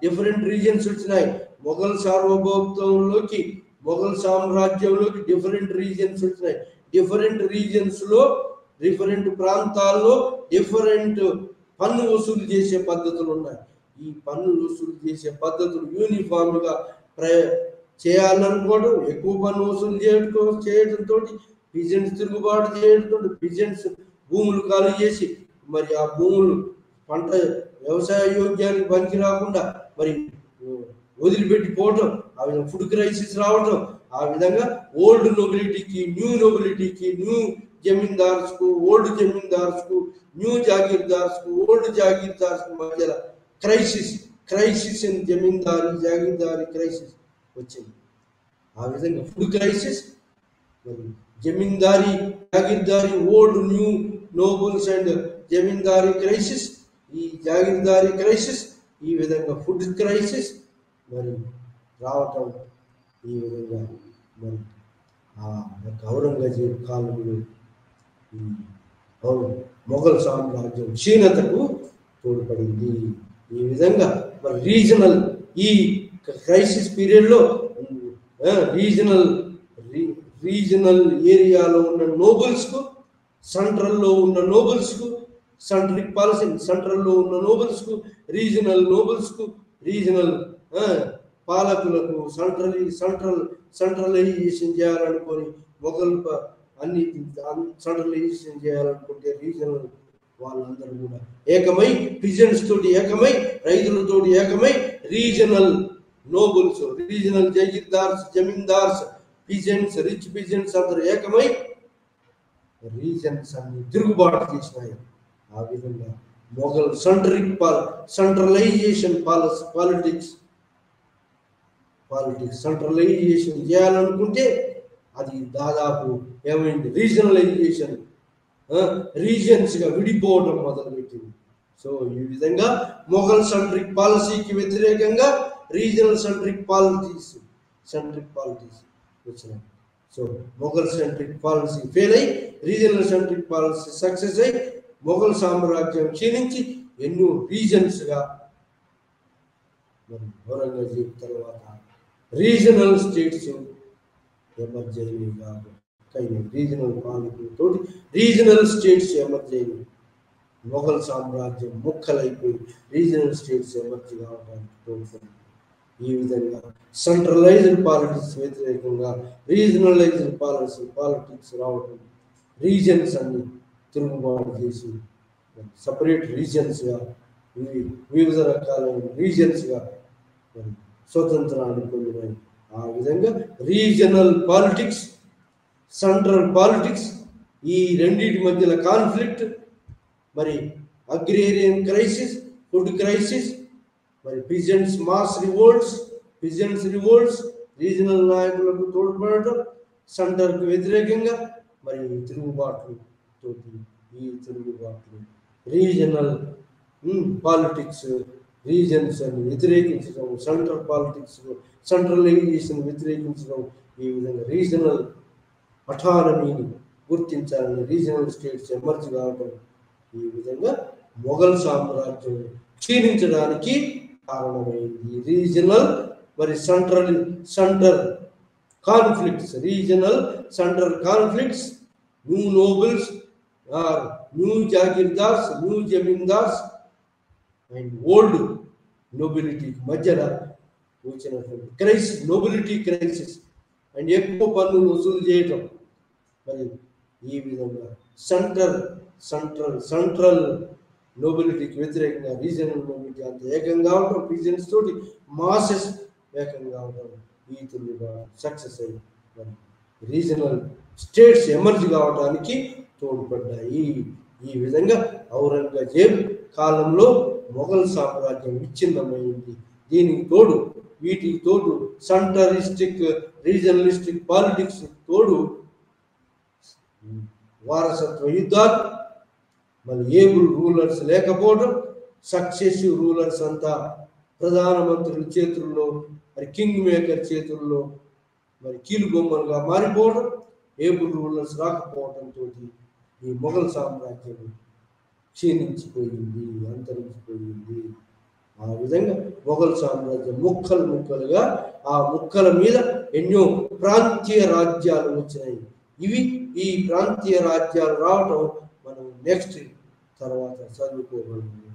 డిఫరెంట్ రీజన్స్ వచ్చినాయి. మొఘల్ సార్వభౌమత్వంలోకి, మొఘల్ సామ్రాజ్యంలోకి డిఫరెంట్ రీజన్స్ వచ్చినాయి. డిఫరెంట్ రీజన్స్ లో, డిఫరెంట్ ప్రాంతాల్లో డిఫరెంట్ పన్ను వసూలు చేసే పద్ధతులు ఉన్నాయి. ఈ పన్ను వసూలు చేసే పద్ధతులు యూనిఫామ్ గా చేయాలనుకోవడం, ఎక్కువ పన్ను వసూలు చేయడంతో పిజెంట్స్ తిరుగుబాటు చేయడంతో పిజెంట్స్ భూములు ఖాళీ చేసి మరి ఆ భూములు పంట వ్యవసాయ యోగ్యానికి పనికి రాకుండా మరి వదిలిపెట్టిపోవటం, ఆ విధంగా ఫుడ్ క్రైసిస్ రావటం, ఆ విధంగా ఓల్డ్ నొబిలిటీకి, న్యూ జమీందార్స్కు, ఓల్డ్ జమీందార్స్కు, న్యూ జాగీర్దార్స్కు, ఓల్డ్ జాగీర్దార్స్కు మధ్య క్రైసిస్ ఇన్ జాగీర్దారీ క్రైసిస్ వచ్చింది. ఆ విధంగా ఫుడ్ క్రైసిస్, మరి జమీందారీ, జాగీర్దారీ, ఓల్డ్ న్యూ నోబుల్స్ అండ్ జమీందారీ క్రైసిస్, ఈ జాగీర్దారీ క్రైసిస్, ఈ విధంగా ఫుడ్ క్రైసిస్ మరి రావటం. ఈ విధంగా మరి ఔరంగజేబ్ కాలంలో మొఘల్ సామ్రాజ్యం క్షీణతకు తోడ్పడింది. ఈ విధంగా మరి ఈ క్రైసిస్ పీరియడ్లో రీజనల్ ఏరియాలో ఉన్న నోబుల్స్కు, సెంట్రల్లో ఉన్న నోబుల్స్కు, సెంట్రిక్ పాలసీ సెంట్రల్లో ఉన్న నోబుల్స్కు, రీజనల్ నోబుల్స్కు, రీజనల్ పాలకులకు సెంట్రలైజేషన్ చేయాలనుకొని మొఘల్ అన్ని సెంట్రలైజేషన్ చేయాలనుకుంటే రీజనల్ వాళ్ళందరూ కూడా ఏకమై, పిజెంట్స్ తోటి ఏకమై, రైతులతోటి ఏకమై, రీజనల్ నోబుల్స్, రీజనల్ జగీర్దార్స్, జమీందార్స్, పిజెంట్స్, రిచ్ పిజెంట్స్ అందరూ ఏకమై రీజన్స్ అన్ని తిరుగుబాటు చేసినాయి. ఆ విధంగా మొఘల్ సెంట్రలైజేషన్ పాలిటిక్స్ సెంట్రలైజేషన్ చేయాలనుకుంటే అది దాదాపు ఏమైంది, రీజనలైజేషన్, రీజన్స్ గా విడిపోవడం మొదలుపెట్టింది. సో ఈ విధంగా మొఘల్ సెంట్రిక్ పాలసీకి వ్యతిరేకంగా రీజనల్ సెంట్రిక్ పాలిటిక్స్ వచ్చినాయి. So Mughal centric policy fail అయి రీజనల్ సెంట్రిక్ పాలసీ సక్సెస్ అయి మొఘల్ సామ్రాజ్యం క్షీణించి ఎన్నో రీజన్స్ గా మరి ఔరంగజేబ్ తర్వాత రీజనల్ స్టేట్స్ ఎమర్జ్ అయినాయి. కాబట్టి రీజనల్ పాలకులతో రీజనల్ స్టేట్స్ ఎమర్జ్ అయినాయి. మొఘల్ సామ్రాజ్యం ముక్కలైపోయి రీజనల్ స్టేట్స్ ఎమర్జ్ కావడానికి తోడ్పడింది. ఈ విధంగా సెంట్రలైజ్డ్ పాలిటిక్స్ వ్యతిరేకంగా రీజనలైజ్డ్ పాలిటిక్స్ రావడం, రీజన్స్ అన్ని తిరుగుబాటు చేసి సపరేట్ రీజన్స్గా, వివిధ రకాలైన రీజన్స్గా స్వతంత్రాన్ని పొందినాయి. ఆ విధంగా రీజనల్ పాలిటిక్స్, సెంట్రల్ పాలిటిక్స్, ఈ రెండింటి మధ్యలో కాన్ఫ్లిక్ట్, మరి అగ్రేరియన్ క్రైసిస్, ఫుడ్ క్రైసిస్, మరి పిజెంట్స్ రివోల్ట్స్, రీజనల్ నాయకులకు తోడ్పడటం, సెంటర్కు వ్యతిరేకంగా మరి తిరుగుబాట్లు, రీజనల్ పాలిటిక్స్, రీజన్స్ అని వ్యతిరేకించడం, సెంట్రల్ పాలిటిక్స్, సెంట్రలైజేషన్ వ్యతిరేకించడం, ఈ విధంగా రీజనల్ అటానమీని గుర్తించాలని రీజనల్ స్టేట్స్ ఎమర్జ్ కావడం, ఈ విధంగా మొఘల్ సామ్రాజ్యం క్షీణించడానికి కారణమైంది. రీజనల్ మరి center conflicts, regional central conflicts, new nobles or new jagirdars, new zamindars and old nobility మధ్యలో వచ్చినటువంటి క్రైసిస్, నోబిలిటీ క్రైసిస్ అండ్ ఎక్కువ పన్నులు వసూలు చేయటం. మరి ఈ విధంగా సెంట్రల్ నోబిలిటీకి వ్యతిరేకంగా రీజనల్ నోబిలిటీ అంత ఏకంగా ఉండటం, పీజన్స్ తోటి మాసెస్ ఏకంగా ఉండటం, ఈతులుగా సక్సెస్ అయ్యి మరి రీజనల్ స్టేట్స్ ఎమర్జ్ కావడానికి తోడ్పడ్డాయి. ఈ విధంగా ఔరంగజేబ్ కాలంలో మొఘల్ సామ్రాజ్యం విచ్ఛిన్నమైంది. దీనికి తోడు వీటికి తోడు సెంట్రలిస్టిక్ రీజనలిస్టిక్ పాలిటిక్స్ తోడు వారసత్వ యుద్ధాలు, మరి ఏబుల్ రూలర్స్ లేకపోవడం, సక్సెసివ్ రూలర్స్ అంతా ప్రధానమంత్రుల చేతుల్లో, మరి కింగ్ మేకర్ చేతుల్లో మరి కీలుబొమ్మలుగా మారిపోవడం, ఏబుల్ రూలర్స్ రాకపోవడంతో ఈ మొఘల్ సామ్రాజ్యం క్షీణించిపోయింది, అంతరించిపోయింది. ఆ విధంగా మొఘల్ సామ్రాజ్యం ముక్కలు ముక్కలుగా, ఆ ముక్కల మీద ఎన్నో ప్రాంతీయ రాజ్యాలు వచ్చినాయి. ఈ ప్రాంతీయ రాజ్యాలు రావటం మనం నెక్స్ట్ తర్వాత చదువుకోగలము.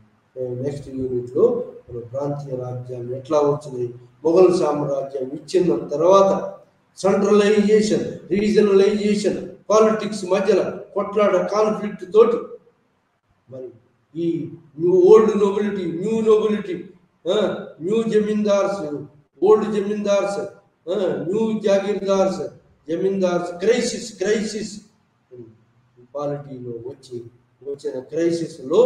నెక్స్ట్ యూనిట్లో మన ప్రాంతీయ రాజ్యాలు ఎట్లా వచ్చినాయి, మొఘల్ సామ్రాజ్యం విచ్ఛిన్నం తర్వాత సెంట్రలైజేషన్, రీజనలైజేషన్, పాలిటిక్స్ మధ్యలో కొట్లాడ, కాన్ఫ్లిక్ట్ తోటి మరి ఈ old nobility, new nobility, new జమీందార్స్, ఓల్డ్ జమీందార్స్, న్యూ జాగీర్దార్స్, జమీందార్స్ క్రైసిస్ పాలిటీలో వచ్చిన క్రైసిస్లో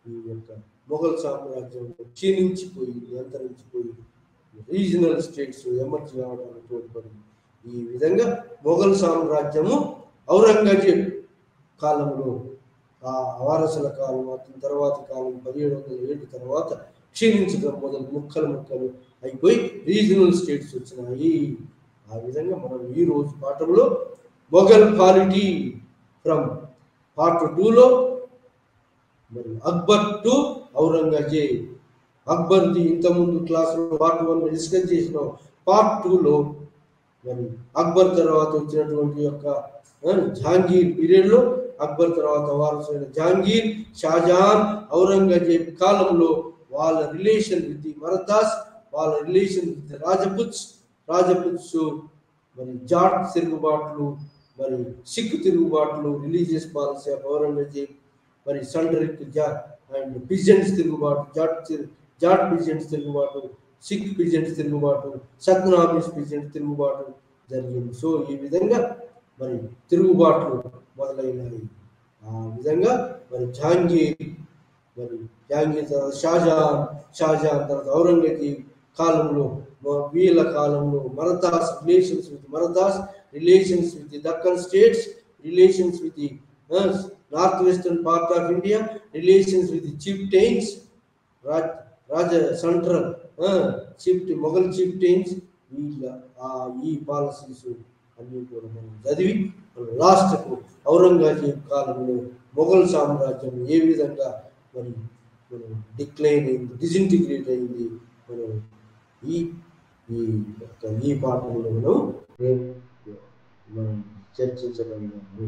ఈ యొక్క మొఘల్ సామ్రాజ్యం క్షీణించిపోయింది, అంతరించిపోయింది. రీజనల్ స్టేట్స్ ఎమర్జ్ కావడానికి తోడ్పడింది. ఈ విధంగా మొఘల్ సామ్రాజ్యము ఔరంగజేబ్ కాలంలో, ఆ వారసుల కాలం, అతని తర్వాత కాలం 1707 తర్వాత క్షీణించడం మొదలు ముక్కలు అయిపోయి రీజనల్ స్టేట్స్ వచ్చినాయి. ఆ విధంగా మనం ఈ రోజు పాఠంలో మొఘల్ పాలిటీ ఫ్రమ్ పార్ట్ 2లో మరి అక్బర్ టు ఔరంగజేబ్, అక్బర్ది ఇంతకుముందు క్లాసులో పార్ట్ 1 డిస్కస్ చేసినాం. పార్ట్ 2లో మరి అక్బర్ తర్వాత వచ్చినటువంటి యొక్క జహాంగీర్ పీరియడ్లో, అక్బర్ తర్వాత వారసులైన జహాంగీర్, షాజహాన్, ఔరంగజేబ్ కాలంలో వాళ్ళ రిలేషన్ విత్ ది మరతాస్, వాళ్ళ రిలేషన్ విత్ రాజపుత్స్ మరి జాట్ తిరుగుబాట్లు, మరి సిక్ తిరుగుబాట్లు, రిలీజియస్ పాలసీ ఆఫ్ ఔరంగజేబ్, మరి సండ్రిక్ అండ్ పిజెంట్స్ తిరుగుబాటు, జాట్ పిజెంట్స్ తిరుగుబాటు, సిక్ పిజెంట్స్ తిరుగుబాటు, సత్నామీస్ పిజెంట్స్ తిరుగుబాటు జరిగింది. సో ఈ విధంగా మరి తిరుగుబాట్లు మొదలైనవి. ఆ విధంగా మరి జహాంగీర్ తర్వాత షాజహాన్ తర్వాత ఔరంగజేబ్ కాలంలో, వీళ్ళ కాలంలో Marathas relations with the Deccan states, relations with the north western part of India, relations with the chieftains, central Mughal chieftains, వీళ్ళ ఈ పాలసీస్ అన్నీ కూడా మనం చదివి లాస్ట్కు ఔరంగజేబ్ కాలంలో మొఘల్ సామ్రాజ్యం ఏ విధంగా మరి మనం డిక్లైన్ అయింది, డిజింటిగ్రేట్ అయింది, మనం ఈ పాఠంలో మనం చర్చించగలిగాము.